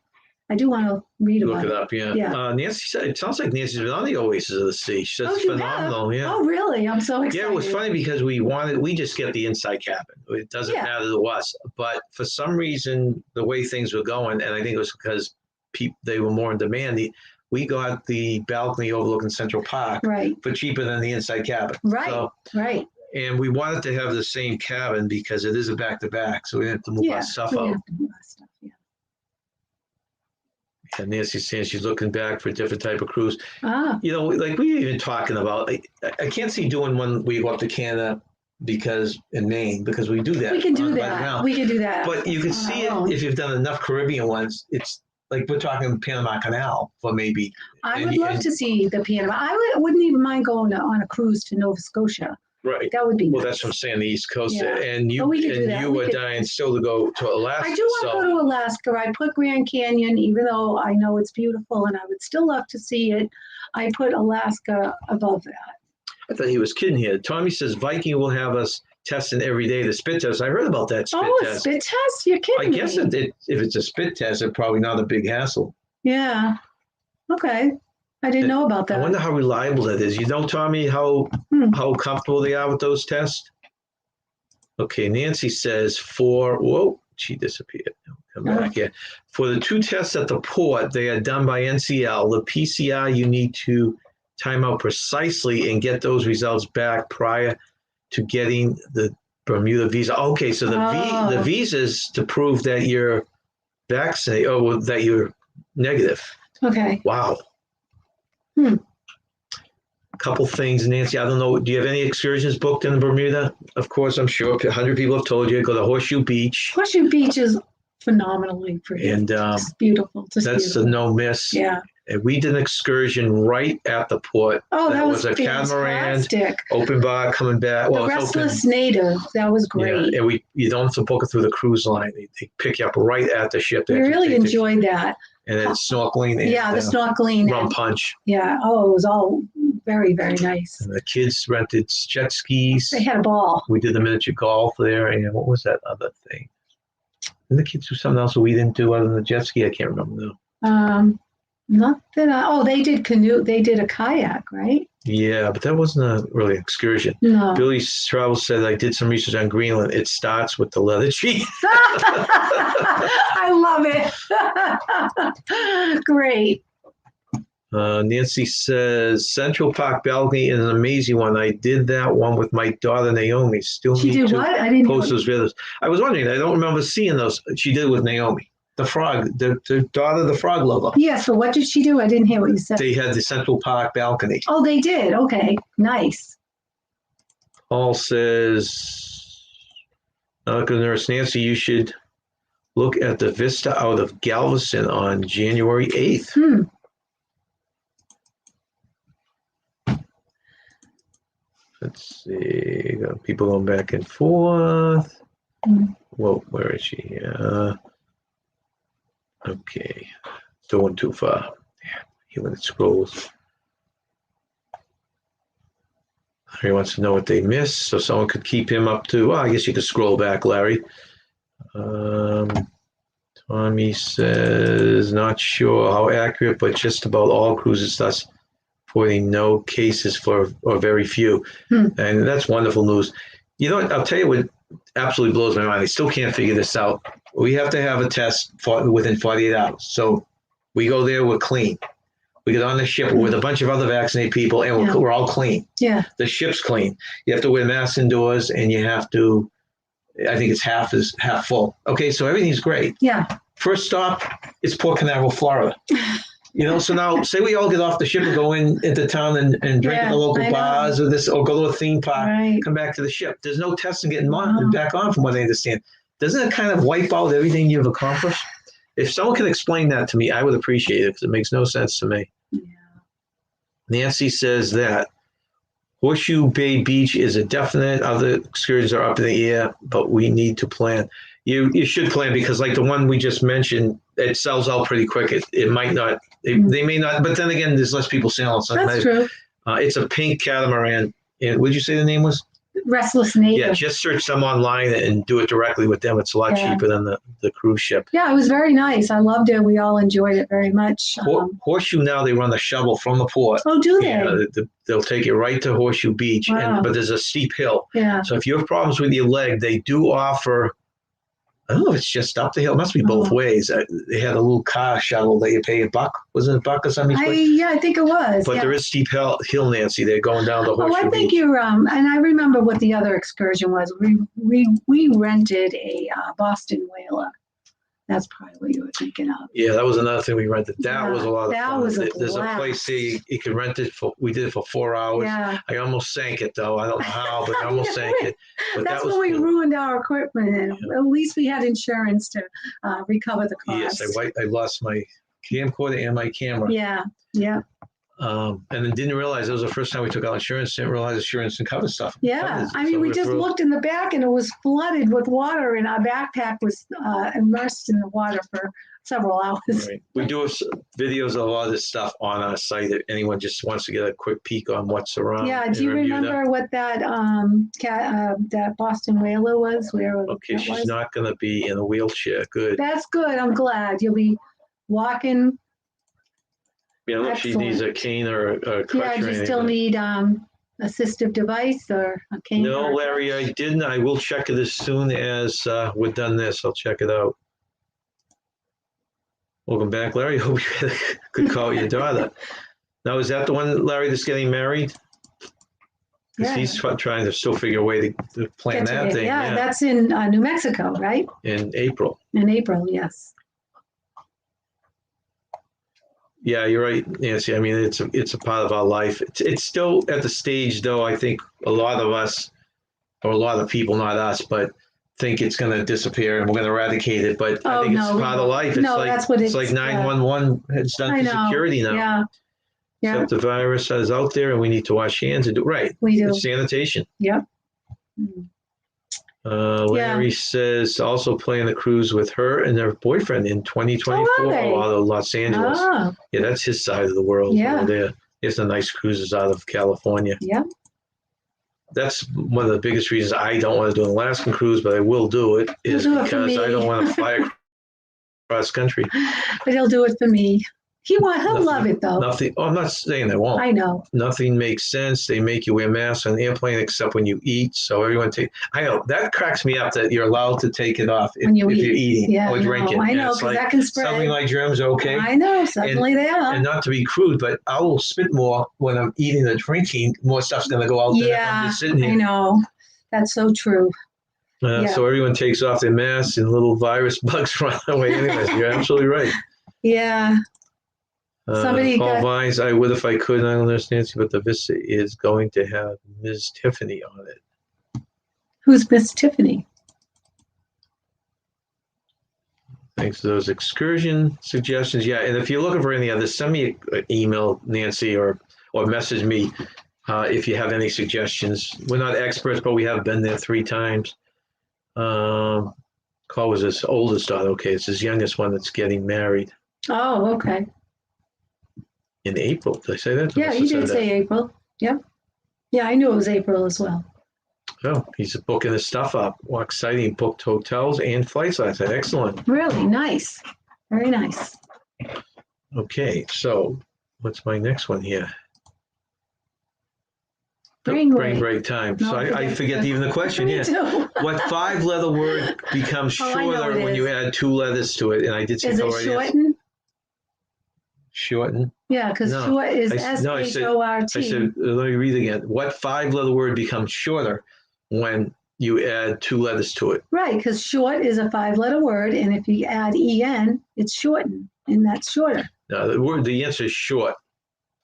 I do want to read about it. Look it up, yeah. Nancy said, it sounds like Nancy's been on the Oasis of the Sea. She said it's phenomenal, yeah. Oh, really? I'm so excited. Yeah, it was funny because we just get the inside cabin. It doesn't matter to us. But for some reason, the way things were going, and I think it was because they were more in demand, we got the balcony overlooking Central Park for cheaper than the inside cabin. Right, right. And we wanted to have the same cabin because it is a back-to-back, so we didn't have to move our stuff out. And Nancy's saying she's looking back for a different type of cruise. Like we were even talking about, I can't see doing one where you go up to Canada in Maine, because we do that. We can do that. We can do that. But you can see it if you've done enough Caribbean ones. It's like we're talking Panama Canal for maybe. I would love to see the Panama. I wouldn't even mind going on a cruise to Nova Scotia. Right. That would be nice. That's what I'm saying, the East Coast. Yeah. And you were dying still to go to Alaska. I do want to go to Alaska. I put Grand Canyon, even though I know it's beautiful and I would still love to see it. I put Alaska above that. I thought he was kidding here. Tommy says Viking will have us testing every day the spit test. I heard about that spit test. A spit test? You're kidding me. I guess if it's a spit test, it's probably not a big hassle. Yeah. Okay. I didn't know about that. I wonder how reliable that is. You know, Tommy, how comfortable they are with those tests? Okay, Nancy says she disappeared. Come back here. For the 2 tests at the port, they are done by NCL. The PCR, you need to time out precisely and get those results back prior to getting the Bermuda visa. Okay, so the visa's to prove that you're vaccinated or that you're negative. Okay. Wow. A couple things, Nancy. I don't know. Do you have any excursions booked in Bermuda? Of course, I'm sure 100 people have told you. Go to Horseshoe Beach. Horseshoe Beach is phenomenally pretty. And it's beautiful. That's a no miss. Yeah. And we did an excursion right at the port. Oh, that was a catamaran, fantastic. open bar coming back. The Restless Native, that was great. Yeah, and you don't have to book it through the cruise line. They pick you up right at the ship. We really enjoyed that. And then snorkeling. And, the snorkeling. Rum punch. Yeah. Oh, it was all very, very nice. And the kids rented jet skis. They had a ball. We did the miniature golf there. And what was that other thing? Did the kids do something else that we didn't do other than the jet ski? I can't remember now. Not that they did canoe. They did a kayak, right? Yeah, but that wasn't really an excursion. No. Billy's Travels said, I did some research on Greenland. It starts with the leather cheese. I love it. Great. Nancy says, Central Park balcony is an amazing one. I did that one with my daughter, Naomi. Still She need did to what? I didn't post know. those videos. I was wondering. I don't remember seeing those. She did it with Naomi. The frog, the daughter, the frog lover. Yes, but what did she do? I didn't hear what you said. They had the Central Park balcony. Oh, they did. Okay, nice. Paul says, medical nurse Nancy, you should look at the vista out of Galveston on January 8th. Let's see. Got people going back and forth. Whoa, where is she? Okay. Still went too far. Here when it scrolls. He wants to know what they missed, so someone could keep him up to. Well, I guess you could scroll back, Larry. Tommy says, not sure how accurate, but just about all cruises thus reporting no cases or very few. And that's wonderful news. You know what? I'll tell you what absolutely blows my mind. I still can't figure this out. We have to have a test within 48 hours. So we go there, we're clean. We get on the ship with a bunch of other vaccinated people, and we're all clean. Yeah. The ship's clean. You have to wear masks indoors, and you have to, I think it's half full. Okay, so everything's great. Yeah. First stop is Port Canaveral, Florida. So now say we all get off the ship and go into town and drink at the local bars or go to a theme park, come back to the ship. There's no testing getting back on from what I understand. Doesn't it kind of wipe out everything you've accomplished? If someone can explain that to me, I would appreciate it because it makes no sense to me. Yeah. Nancy says that Horseshoe Bay Beach is a definite. Other excursions are up in the air, but we need to plan. You should plan because like the one we just mentioned, it sells out pretty quick. It might not. They may not. But then again, there's less people sailing. So that's true. It's a pink catamaran. And what did you say the name was? Restless Native. Yeah, just search them online and do it directly with them. It's a lot cheaper than the cruise ship. Yeah, it was very nice. I loved it. We all enjoyed it very much. Horseshoe now, they run the shovel from the port. Oh, do they? Yeah, they'll take you right to Horseshoe Beach, but there's a steep hill. Yeah. So if you have problems with your leg, they do offer, I don't know if it's just up the hill. It must be both ways. They had a little car shuttle that you pay $1. Wasn't it $1 or something? I think it was. But there is steep hill, Nancy. They're going down the Horseshoe Beach. I think you're, and I remember what the other excursion was. We rented a Boston whaler. That's probably what you were thinking of. Yeah, that was another thing we rented. That was a lot of fun. Was There's a place there you can rent it for. We did it for 4 hours. Yeah. I almost sank it though. I don't know how, but I almost sank it. But that's when we ruined our equipment. And at least we had insurance to recover the cost. Yes, I lost my camcorder and my camera. Yeah, yeah. And then didn't realize it was the first time we took out insurance. Didn't realize insurance didn't cover stuff. Yeah, I mean, we just looked in the back and it was flooded with water, and our backpack was immersed in the water for several hours. Right. We do have videos of a lot of this stuff on our site if anyone just wants to get a quick peek on what's around. Yeah, do you remember what that that Boston whaler was? Okay, she's not going to be in a wheelchair. Good. That's good. I'm glad. You'll be walking. Yeah, look, she needs a cane or a crutch. Yeah, do you still need assistive device or a cane? No, Larry, I didn't. I will check it as soon as we're done this. I'll check it out. Welcome back, Larry. Hope you had a good call with your daughter. Now, is that the one, Larry, that's getting married? Because he's trying to still figure a way to plan that thing. Yeah, that's in New Mexico, right? In April. In April, yes. Yeah, you're right, Nancy. I mean, it's a part of our life. It's still at the stage, though, I think a lot of us, or a lot of people, not us, but think it's going to disappear and we're going to eradicate it, but I Oh, think it's no, we part of won't. life. It's No, like that's what it's like it's, 911 has done I for know. security now. Yeah. Yeah, Except the virus is out there and we need to wash hands and do right. we do. It's sanitation. Yep. Mm. Larry says also planning a cruise with her and their boyfriend in 2024 out of Los Angeles. Oh, Yeah, that's his side of the world Yeah. over there. There's some nice cruises out of California. yeah. That's one of the biggest reasons I don't want to do an Alaskan cruise, but I will do it, is You'll do it for because I me. don't want to fly across country. But he'll do it for me. He'll love it though. Nothing. Oh, I'm not saying they won't. I know. Nothing makes sense. They make you wear masks on the airplane except when you eat. So everyone take. I know that cracks me up that you're allowed to take it off if you're eating or drinking. I know, because that can spread. Something like germs are okay. I know. Suddenly they are. And not to be crude, but I will spit more when I'm eating or drinking. More stuff's going to go out than if I'm just sitting here. I know. That's so true. So everyone takes off their masks and little virus bugs run away. Anyways, you're absolutely right. Yeah. Paul Vines, I would if I could. I don't understand, Nancy, but the Vista is going to have Ms. Tiffany on it. Who's Miss Tiffany? Thanks for those excursion suggestions. Yeah, and if you're looking for any others, send me an email, Nancy, or message me if you have any suggestions. We're not experts, but we have been there 3 times. Carl was his oldest daughter. Okay, it's his youngest one that's getting married. Oh, okay. In April. Did I say that? Yeah, you did say April. Yep. Yeah, I knew it was April as well. Oh, he's booking his stuff up. Well, exciting. Booked hotels and flights last night. Excellent. Really nice. Very nice. Okay, so what's my next one here? Brain break time. No, so I forget even the question. Me too. What 5-letter word becomes shorter when you add 2 letters to it? And I did say is it shorten? Shorten? Yeah, because short is S-H-O-R-T. I said, let me read again. What 5-letter word becomes shorter when you add 2 letters to it? Right, because short is a 5-letter word, and if you add en, it's shortened, and that's shorter. No, the answer is short.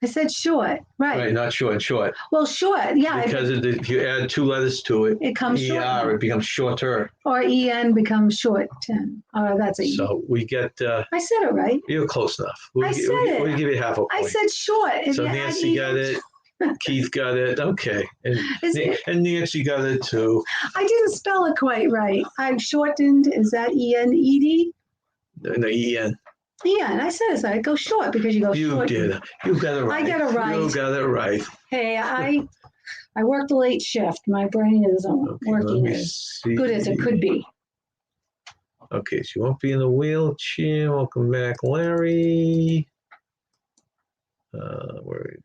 I said short, right? Right, not short. Short. Well, short, yeah. Because if you add 2 letters to it, it comes short. it becomes shorter. Or en becomes shorten. That's a. So we get. I said it right. You're close enough. I said it. We'll give you half a point. I said short. So Nancy got it. Keith got it. Okay. And Nancy got it too. I didn't spell it quite right. I've shortened. Is that E-N-E-D? No, E-N. Yeah, and I said it. So I go short because you go short. You did. You got it right. I got it right. You got it right. Hey, I worked a late shift. My brain isn't working as good as it could be. Okay, so you won't be in the wheelchair. Welcome back, Larry. Where?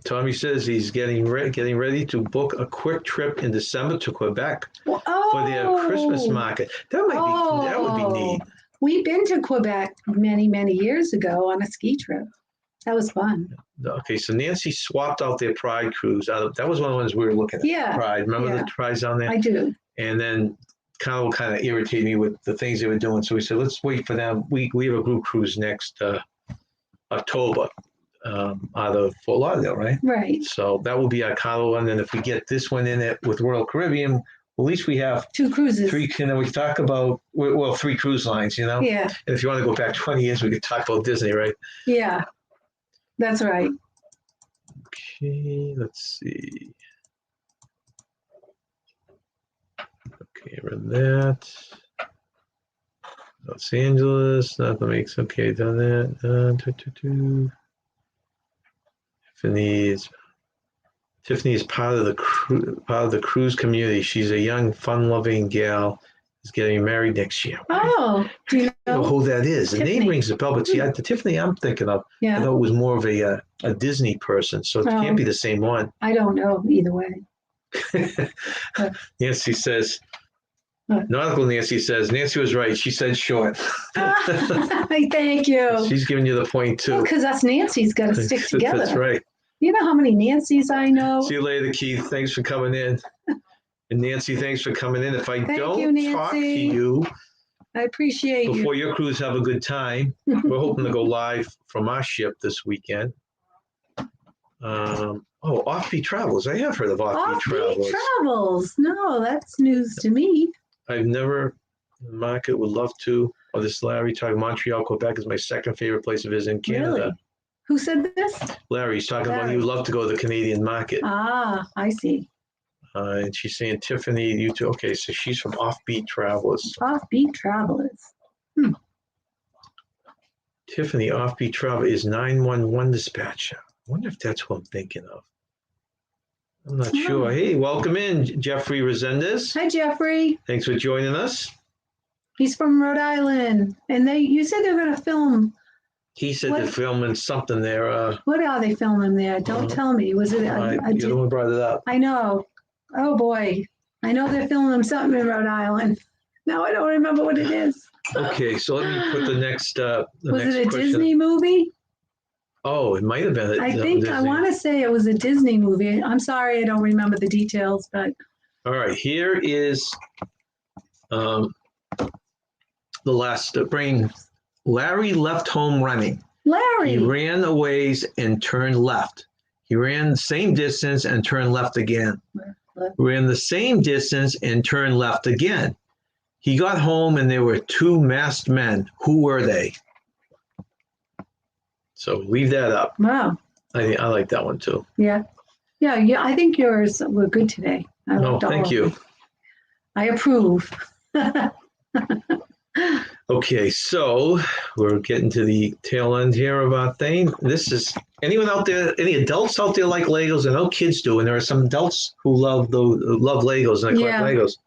Tommy says he's getting ready to book a quick trip in December to Quebec for their Christmas market. That would be neat. We've been to Quebec many, many years ago on a ski trip. That was fun. Okay, so Nancy swapped out their Pride cruise. That was one of the ones we were looking at. Yeah. Pride. Remember the Pride's on there? I do. And then kind of irritated me with the things they were doing. So we said, let's wait for them. We have a group cruise next October. Out of Fort Lauderdale, right? Right. So that will be our Carlo one. And if we get this one in it with Royal Caribbean, at least we have 2 cruises. 3. And then we talk about 3 cruise lines, Yeah. And if you want to go back 20 years, we could talk about Disney, right? Yeah, that's right. Okay, let's see. Okay, read that. Los Angeles, nothing makes okay. Done that. Tiffany is part of the cruise community. She's a young, fun-loving gal. Is getting married next year. Oh, do you know who that is? Tiffany. The name rings a bell, but see, the Tiffany I'm thinking of, I thought it was more of a Disney person, so it can't be the same one. I don't know either way. Nancy says, Nautical Nancy says, Nancy was right. She said short. Thank you. She's giving you the point, too. Because us Nancy's got to stick together. That's right. You know how many Nancys I know? See you later, Keith. Thanks for coming in. And Nancy, thanks for coming in. If I don't talk to you, I appreciate before your cruise, have a good time. We're hoping to go live from our ship this weekend. Oh, Offbeat Travels. I have heard of Offbeat Offbeat Travels. Travels. No, that's news to me. I've never, market would love to. Oh, this Larry talking Montreal, Quebec is my second favorite place to visit in Canada. Really? Who said this? Larry's talking about he Larry. would love to go to the Canadian market. Ah, I see. And she's saying, Tiffany, you too. Okay, so she's from Offbeat Travelers. Offbeat Travelers. Tiffany, Offbeat Travel is 911 dispatcher. I wonder if that's what I'm thinking of. I'm not sure. Hey, welcome in, Jeffrey Resendez. Hi, Jeffrey. Thanks for joining us. He's from Rhode Island. And you said they're going to film. He said What? they're filming something there. What are they filming there? Don't tell me. Was it You're the one who brought it up. I know. Oh, boy. I know they're filming something in Rhode Island. Now I don't remember what it is. Okay, so let me put the next Was next it a question. Disney movie? Oh, it might have been. I think I want to say it was a Disney movie. I'm sorry, I don't remember the details, but All right, here is the last brain. Larry left home running. Larry. He ran a ways and turned left. He ran the same distance and turned left again. Ran the same distance and turned left again. He got home and there were two masked men. Who were they? So leave that up. Wow. I like that one too. Yeah. I think yours were good today. No, thank you. I approve. Okay, so we're getting to the tail end here of our thing. This is anyone out there, any adults out there like Legos? I know kids do, and there are some adults who love Legos and they collect Legos.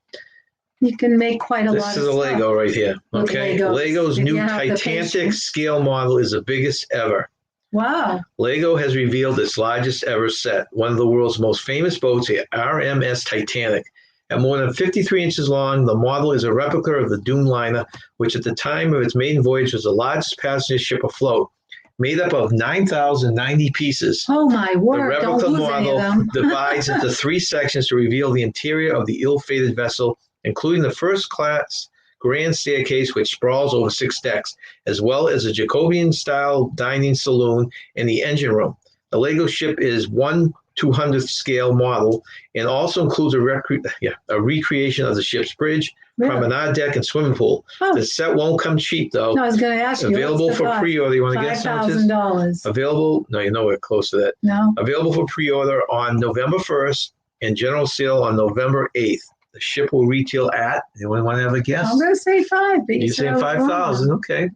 You can make quite a lot of stuff. This is a Lego right here. Okay, Lego's new Titanic scale model is the biggest ever. Wow. Lego has revealed its largest ever set, one of the world's most famous boats, the RMS Titanic. At more than 53 inches long, the model is a replica of the Doom liner, which at the time of its maiden voyage was the largest passenger ship afloat. Made up of 9,090 pieces. Oh my word, the replica don't lose any of them. divides into three sections to reveal the interior of the ill-fated vessel, including the first-class grand staircase, which sprawls over 6 decks, as well as a Jacobean-style dining saloon and the engine room. The Lego ship is 1/200th scale model and also includes a recreation of the ship's bridge, promenade deck, and swimming pool. Oh. The set won't come cheap, though. No, I was going to ask you. Available for pre-order. You want to guess how much it is? $5,000. Available. No, you know we're close to that. No. Available for pre-order on November 1st and general sale on November 8th. The ship will retail at. Anyone want to have a guess? I'm going to say 5. But You're saying 5,000? Okay.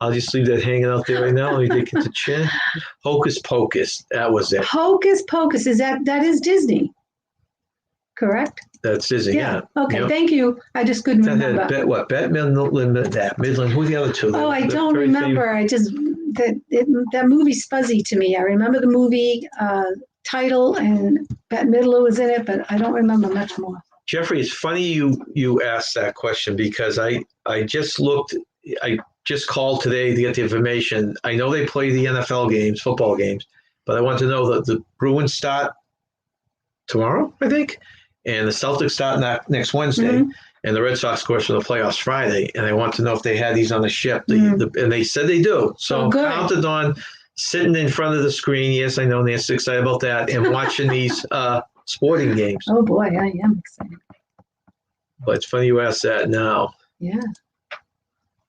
I'll just leave that hanging out there right now. Let me take it to chin. Hocus Pocus. That was it. Hocus Pocus. That is Disney, correct? That's Disney. Yeah. Okay. Yep. Thank you. I just couldn't remember. Bette Midland. Who are the other two? Oh, I don't remember. That movie's fuzzy to me. I remember the movie title and Bette Midler was in it, but I don't remember much more. Jeffrey, it's funny you asked that question because I just looked. I just called today to get the information. I know they play the NFL games, football games, but I want to know that the Bruins start tomorrow, I think, and the Celtics start next Wednesday, and the Red Sox, of course, for the playoffs Friday. And I want to know if they had these on the ship, and they said they do. So I'm counted on sitting in front of the screen. Yes, I know Nancy's excited about that, and watching these sporting games. Oh boy, I am excited. But it's funny you asked that now. Yeah.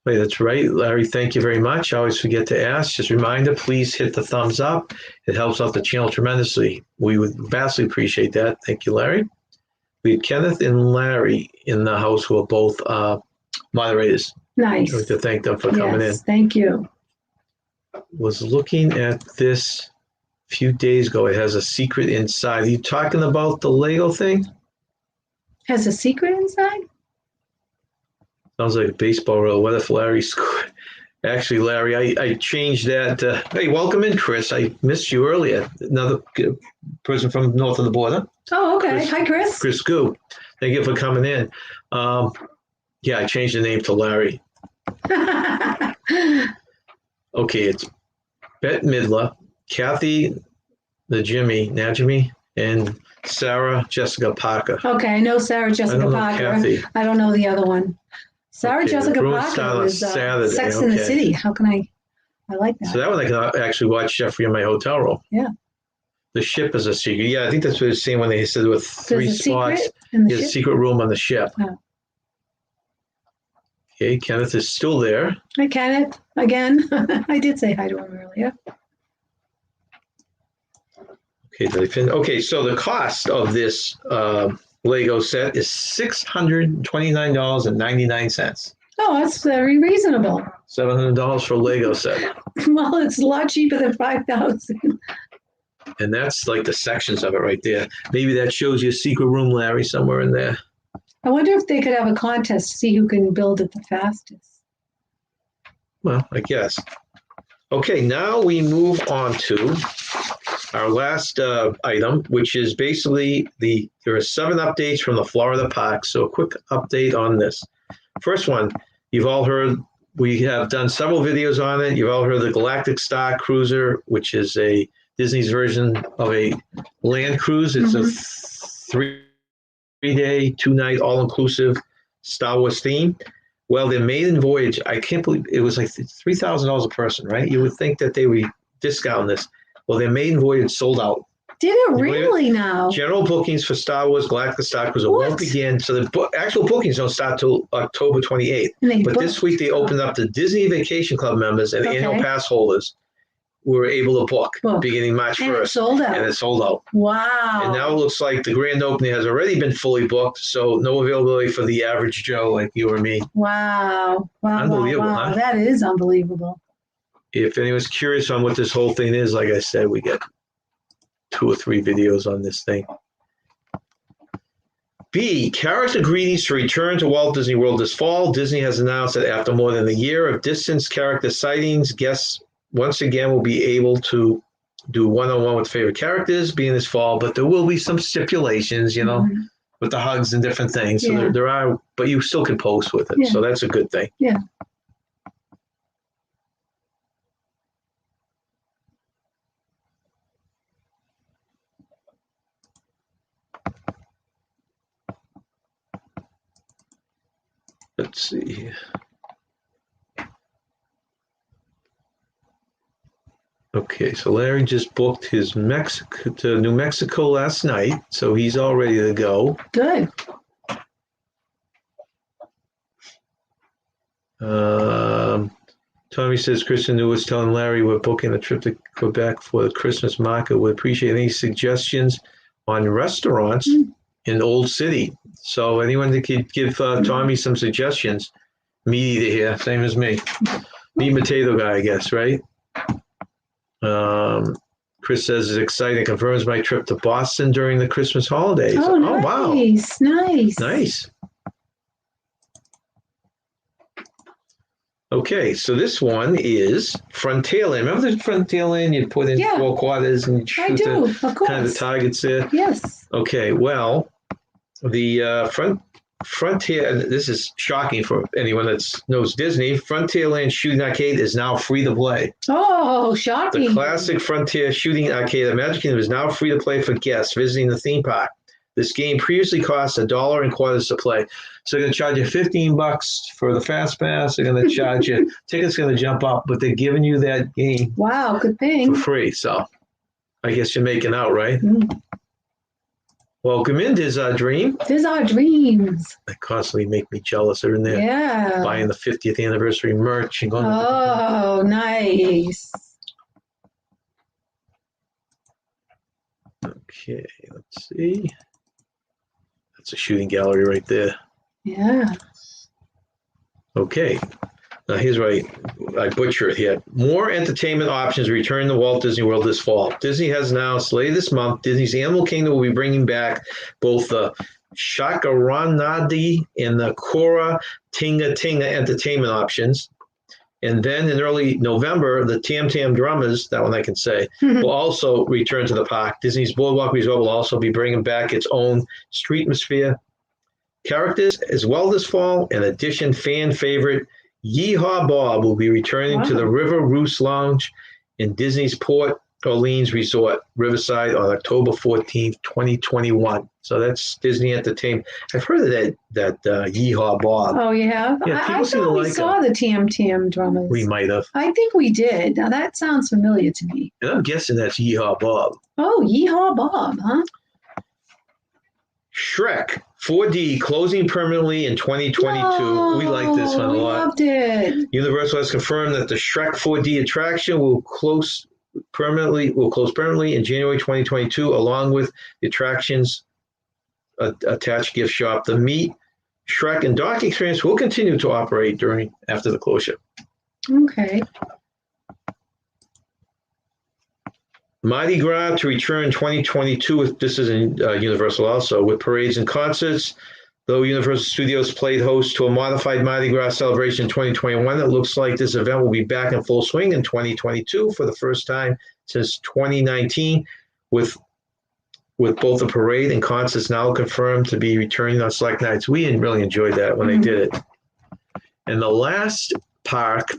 Wait, that's right. Larry, thank you very much. I always forget to ask. Just a reminder, please hit the thumbs up. It helps out the channel tremendously. We would vastly appreciate that. Thank you, Larry. We had Kenneth and Larry in the house who are both moderators. Nice. I'd like to thank them for coming in. Thank you. Was looking at this a few days ago. It has a secret inside. Are you talking about the Lego thing? Has a secret inside? Sounds like a baseball reel. What if Larry scored? Actually, Larry, I changed that. Hey, welcome in, Chris. I missed you earlier. Another person from north of the border. Oh, okay. Hi, Chris. Chris Goo. Thank you for coming in. Yeah, I changed the name to Larry. Okay, it's Bette Midler, Kathy Najimy, and Sarah Jessica Parker. Okay, I know Sarah Jessica Parker. Kathy. I don't know the other one. Sarah Jessica Parker was Sex in the City. How can I like that. So that one I can actually watch Jeffrey in my hotel room. Yeah. The ship is a secret. Yeah, I think that's what they're saying when they said there were three There's a spots. secret in the There's a ship? secret room on the ship. Oh. Okay, Kenneth is still there. Hi, Kenneth. Again. I did say hi to him earlier. Okay, okay, so the cost of this Lego set is $629.99. Oh, that's very reasonable. $700 for a Lego set. Well, it's a lot cheaper than 5,000. And that's like the sections of it right there. Maybe that shows you a secret room, Larry, somewhere in there. I wonder if they could have a contest to see who can build it the fastest. Well, I guess. Okay, now we move on to our last item, which is basically there are 7 updates from the Florida park. So a quick update on this. First one, you've all heard, we have done several videos on it. You've all heard of the Galactic Star Cruiser, which is a Disney's version of a land cruise. It's a 3-day, 2-night, all-inclusive Star Wars theme. Well, their maiden voyage, I can't believe it was like $3,000 a person, right? You would think that they would discount this. Well, their maiden voyage sold out. Did it really now? General bookings for Star Wars Galactic Star Cruiser won't begin. So the actual bookings don't start till October 28th. But this week they opened up to Disney Vacation Club members and annual pass holders who were able to book beginning March 1st. And it sold out. And it sold out. Wow. And now it looks like the grand opening has already been fully booked. So no availability for the average Joe like you or me. Wow. Unbelievable, wow. Huh? That is unbelievable. If anyone's curious on what this whole thing is, like I said, we get 2 or 3 videos on this thing. B, character greetings to return to Walt Disney World this fall. Disney has announced that after more than a year of distance character sightings, guests once again will be able to do one-on-one with favorite characters being this fall, but there will be some stipulations, you know, with the hugs and different things. So there are, but you still can post with it. Yeah. So that's a good thing. Yeah. Let's see here. Okay, so Larry just booked his to New Mexico last night, so he's all ready to go. Good. Tommy says Kristen New was telling Larry we're booking a trip to Quebec for the Christmas market. Would appreciate any suggestions on restaurants in Old City. So anyone that could give Tommy some suggestions. Meat eater here, same as me. Meat potato guy, I guess, right? Chris says it's exciting. Confirms my trip to Boston during the Christmas holidays. Oh, nice. Wow. Nice. Okay, so this one is Frontierland. Remember the Frontierland? You put in 4 quarters and you shoot of course. Kind of the targets there? Yes. Okay, well, the Frontier, this is shocking for anyone that knows Disney, Frontierland Shooting Arcade is now free to play. Oh, shocking. The classic Frontier Shooting Arcade at Magic Kingdom is now free to play for guests visiting the theme park. This game previously cost $1.25 to play. So they're going to charge you $15 for the Fast Pass. They're going to charge you, tickets going to jump up, but they're giving you that game. Wow, good thing. For free. So I guess you're making out, right? Welcome in, Diz Our Dream. Diz Our Dreams. They constantly make me jealous. They're in there buying the 50th anniversary merch and going. Oh, nice. Okay, let's see. That's a shooting gallery right there. Yeah. Okay. Now here's where I butcher it here. More entertainment options return to Walt Disney World this fall. Disney has announced later this month, Disney's Animal Kingdom will be bringing back both the Shakaranadi and the Kora Tinga Tinga entertainment options. And then in early November, the Tam Tam Drummers, that one I can say, will also return to the park. Disney's Boardwalk Resort will also be bringing back its own Streetmosphere characters as well this fall. In addition, fan favorite Yeehaw Bob will be returning to the River Roost Lounge in Disney's Port Orleans Resort, Riverside, on October 14th, 2021. So that's Disney Entertainment. I've heard of that Yeehaw Bob. Oh, you have? Yeah, I people seem to thought we like saw the Tam Tam drummers. We might have. I think we did. Now that sounds familiar to me. And I'm guessing that's Yeehaw Bob. Oh, Yeehaw Bob, huh? Shrek 4D closing permanently in 2022. We like this one a lot. We loved it. Universal has confirmed that the Shrek 4D attraction will close permanently in January 2022, along with the attraction's attached gift shop. The Meet, Shrek, and Dock experience will continue to operate after the closure. Okay. Mardi Gras to return 2022. This is in Universal also, with parades and concerts. Though Universal Studios played host to a modified Mardi Gras celebration in 2021, it looks like this event will be back in full swing in 2022 for the first time since 2019, with both the parade and concerts now confirmed to be returning on select nights. We really enjoyed that when they did it. And the last park,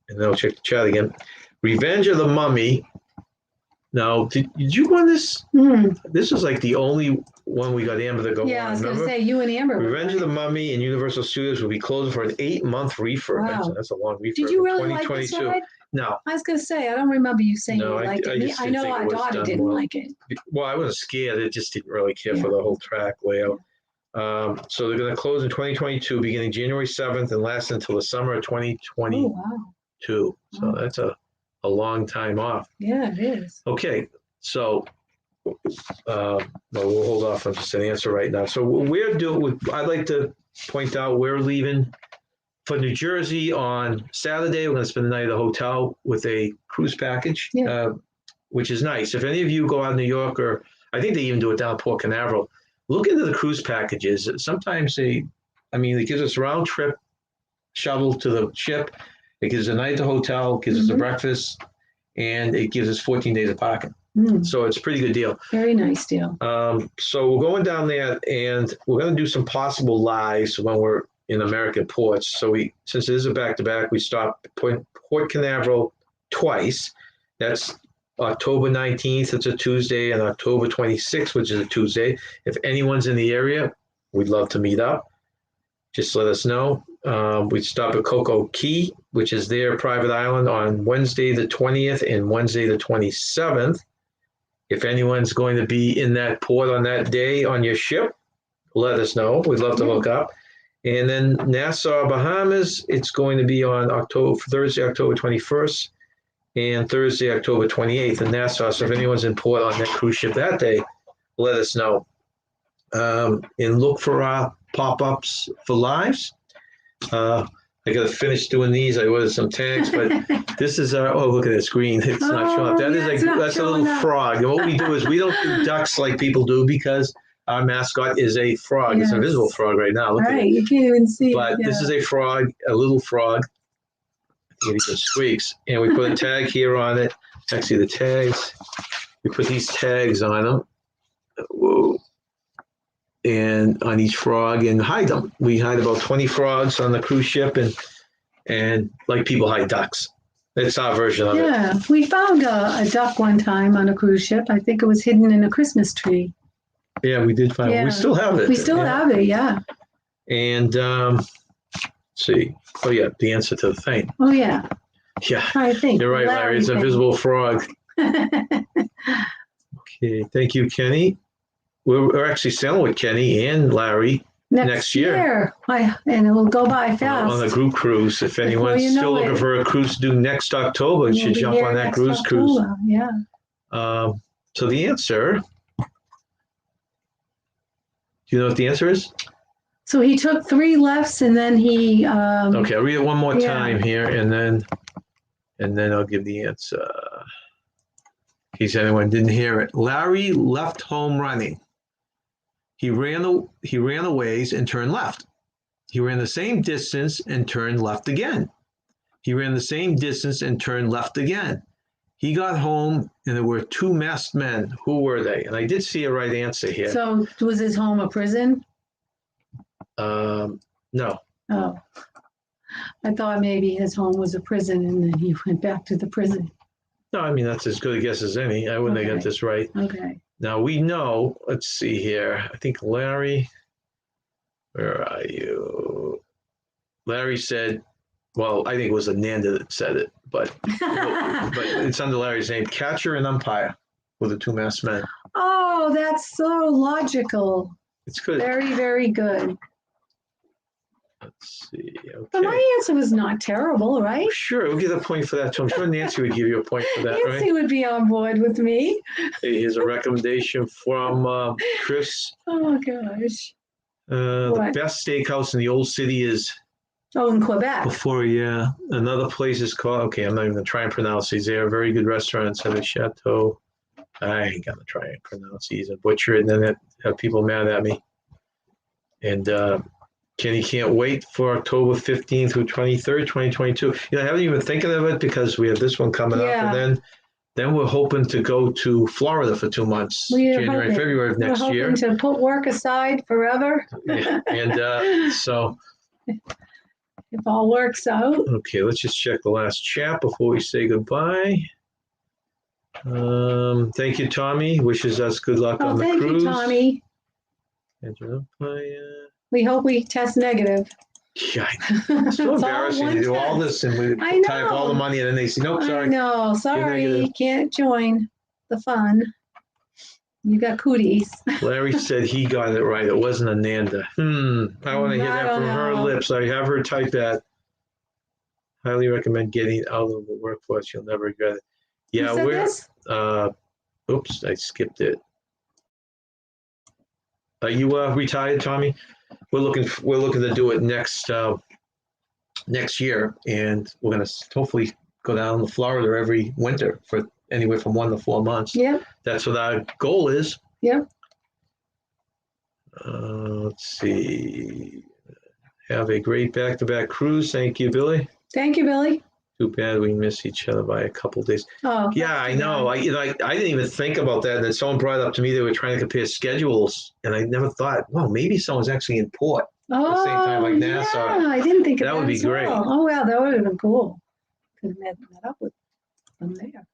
and then I'll check the chat again. Revenge of the Mummy. Now, did you go on this? This was like the only one we got Amber to go Yeah, on. I was going to remember? say, you and Amber. Revenge of the Mummy and Universal Studios will be closing for an 8-month refurb. Wow. That's a long refurb. Did you really like this ride? No. I was going to say, I don't remember you saying No, you liked I it. just I didn't know think it our was daughter done didn't well. like it. Well, I wasn't scared. I just didn't really care Yeah. for the whole track layout. So they're going to close in 2022, beginning January 7th and last until the summer of 2022. Oh, wow. So Wow. that's a long time off. Yeah, it is. Okay, so we'll hold off on just an answer right now. So I'd like to point out we're leaving for New Jersey on Saturday. We're going to spend the night at the hotel with a cruise package, which is nice. If any of you go out to New York, or I think they even do it down at Port Canaveral, look into the cruise packages. Sometimes it gives us round trip shuttle to the ship. It gives us a night at the hotel, gives us a breakfast, and it gives us 14 days of parking. So it's a pretty good deal. Very nice deal. So we're going down there, and we're going to do some possible lives when we're in American ports. So since it is a back-to-back, we stop at Port Canaveral twice. That's October 19th, it's a Tuesday, and October 26th, which is a Tuesday. If anyone's in the area, we'd love to meet up. Just let us know. We stop at Coco Key, which is their private island, on Wednesday the 20th and Wednesday the 27th. If anyone's going to be in that port on that day on your ship, let us know. We'd love to hook up. And then Nassau, Bahamas, it's going to be on Thursday, October 21st, and Thursday, October 28th in Nassau. So if anyone's in port on that cruise ship that day, let us know. And look for our pop-ups for lives. I got to finish doing these. I ordered some tags, but this is our, look at this green. It's not showing up. That's a little frog. And what we do is we don't do ducks like people do, because our mascot is a frog. It's an invisible frog right now. Look at it. You can't even see it. But this is a frog, a little frog. It even squeaks. And we put a tag here on it. Actually, the tags, we put these tags on them. Whoa. And on each frog, and hide them. We hide about 20 frogs on the cruise ship, and like people hide ducks. It's our version of it. Yeah, we found a duck one time on a cruise ship. I think it was hidden in a Christmas tree. Yeah, we did find it. We still have it. We still have it, yeah. And let's see. Oh, yeah, the answer to the thing. Oh, yeah. Yeah, I think. you're right, Larry. It's a visible frog. Okay, thank you, Kenny. We're actually sailing with Kenny and Larry next year. And it will go by fast. On a group cruise. If anyone's still looking for a cruise to do next October, you should jump on that cruise. Yeah. So the answer, do you know what the answer is? So he took 3 lefts, and then he... okay, I'll read it one more time here, and then I'll give the answer. In case anyone didn't hear it. Larry left home running. He ran a ways and turned left. He ran the same distance and turned left again. He ran the same distance and turned left again. He got home, and there were 2 masked men. Who were they? And I did see a right answer here. So was his home a prison? No. Oh. I thought maybe his home was a prison and then he went back to the prison. No, I mean, that's as good a guess as any. I wouldn't have got Okay. this right. Okay. Now we know, let's see here. I think Larry, where are you? Larry said, well, I think it was Ananda that said it, but it's under Larry's name, catcher and umpire with the two masked men. Oh, that's so logical. It's good. Very, very good. Let's see. But Okay. my answer was not terrible, right? Sure, we'll give a point for that too. I'm sure Nancy would give you a point for that, Nancy right? would be on board with me. Here's a recommendation from Chris. Oh, gosh. The What? best steakhouse in the old city is Oh, in Quebec. before, yeah. Another place is called, okay, I'm not even going to try and pronounce these. They are very good restaurants at a chateau. I ain't going to try and pronounce these and butcher it and then have people mad at me. And Kenny can't wait for October 15th through 23rd, 2022. You know, I haven't even thinking of it because we have this one coming up. Yeah. And then we're hoping to go to Florida for 2 months, We're January and hoping. February of next We're year. hoping to put work aside forever. Yeah. And so, If all works out. okay, let's just check the last chat before we say goodbye. Thank you, Tommy. Wishes us good luck Oh, on the thank cruise. you, Tommy. We hope we test negative. Yeah, it's so It's all embarrassing one to do all test. this and we I tie up all the know. money and then they say, nope, I sorry. know. Sorry, negative. can't join the fun. You got cooties. Larry said he got it right. It wasn't Ananda. I want to hear I that from don't her know. lips. I have her type that. Highly recommend getting out of the workforce. You'll never regret it. Who Yeah, said we're. this? Oops, I skipped it. Are you retired, Tommy? We're looking to do it next year, and we're gonna hopefully go down to Florida every winter for anywhere from 1 to 4 months. Yep. That's what our goal is. Yep. Let's see. Have a great back-to-back cruise. Thank you, Billy. Thank you, Billy. Too bad we miss each other by a couple of days. Oh. Yeah, I know. I didn't even think about that. And then someone brought up to me they were trying to compare schedules, and I never thought, well, maybe someone's actually in port at the same time, like NASA. Yeah, I didn't think of That that. would be as well. great. Oh, wow, that would have been cool. Could have met up with them there.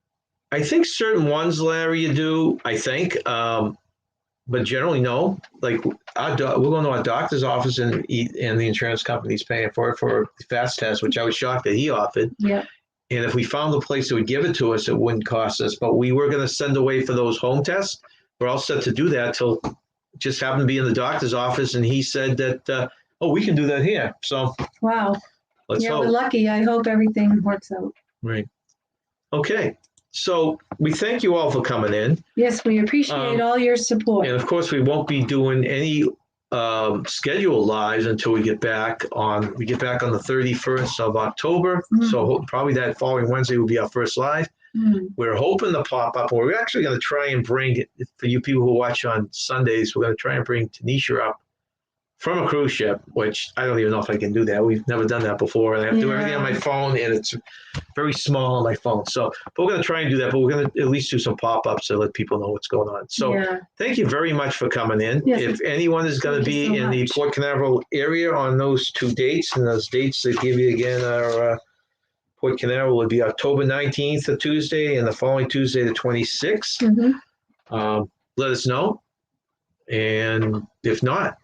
I think certain ones, Larry, you do. I think, but generally no. Like we're going to our doctor's office and the insurance company's paying for it for fast test, which I was shocked that he offered. Yeah. And if we found a place that would give it to us, it wouldn't cost us. But we were going to send away for those home tests. We're all set to do that till just happened to be in the doctor's office, and he said that we can do that here. So Wow. let's Yeah, hope. we're lucky. I hope everything works out. Right. Okay. So we thank you all for coming in. Yes, we appreciate all your support. And of course, we won't be doing any scheduled lives until we get back on the 31st of October. So probably that following Wednesday will be our first live. We're hoping to pop up. We're actually going to try and bring, for you people who watch on Sundays, we're going to try and bring Tanisha up from a cruise ship, which I don't even know if I can do that. We've never done that before. And I have to do everything on my phone, and it's very small on my phone. So, but we're going to try and do that, but we're going to at least do some pop-ups to let people know what's going on. So thank you very much for coming in. Yes, if anyone is going to be so in the Port Canaveral area on those 2 dates, and those dates that give you again are Port Canaveral would be October 19th, a Tuesday, and the following Tuesday, the 26th. Let us know. And if not,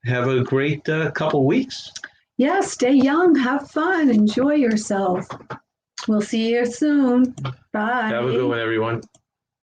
have a great couple weeks. Yeah, stay young, have fun, enjoy yourself. We'll see you soon. Bye. Have a good one, everyone.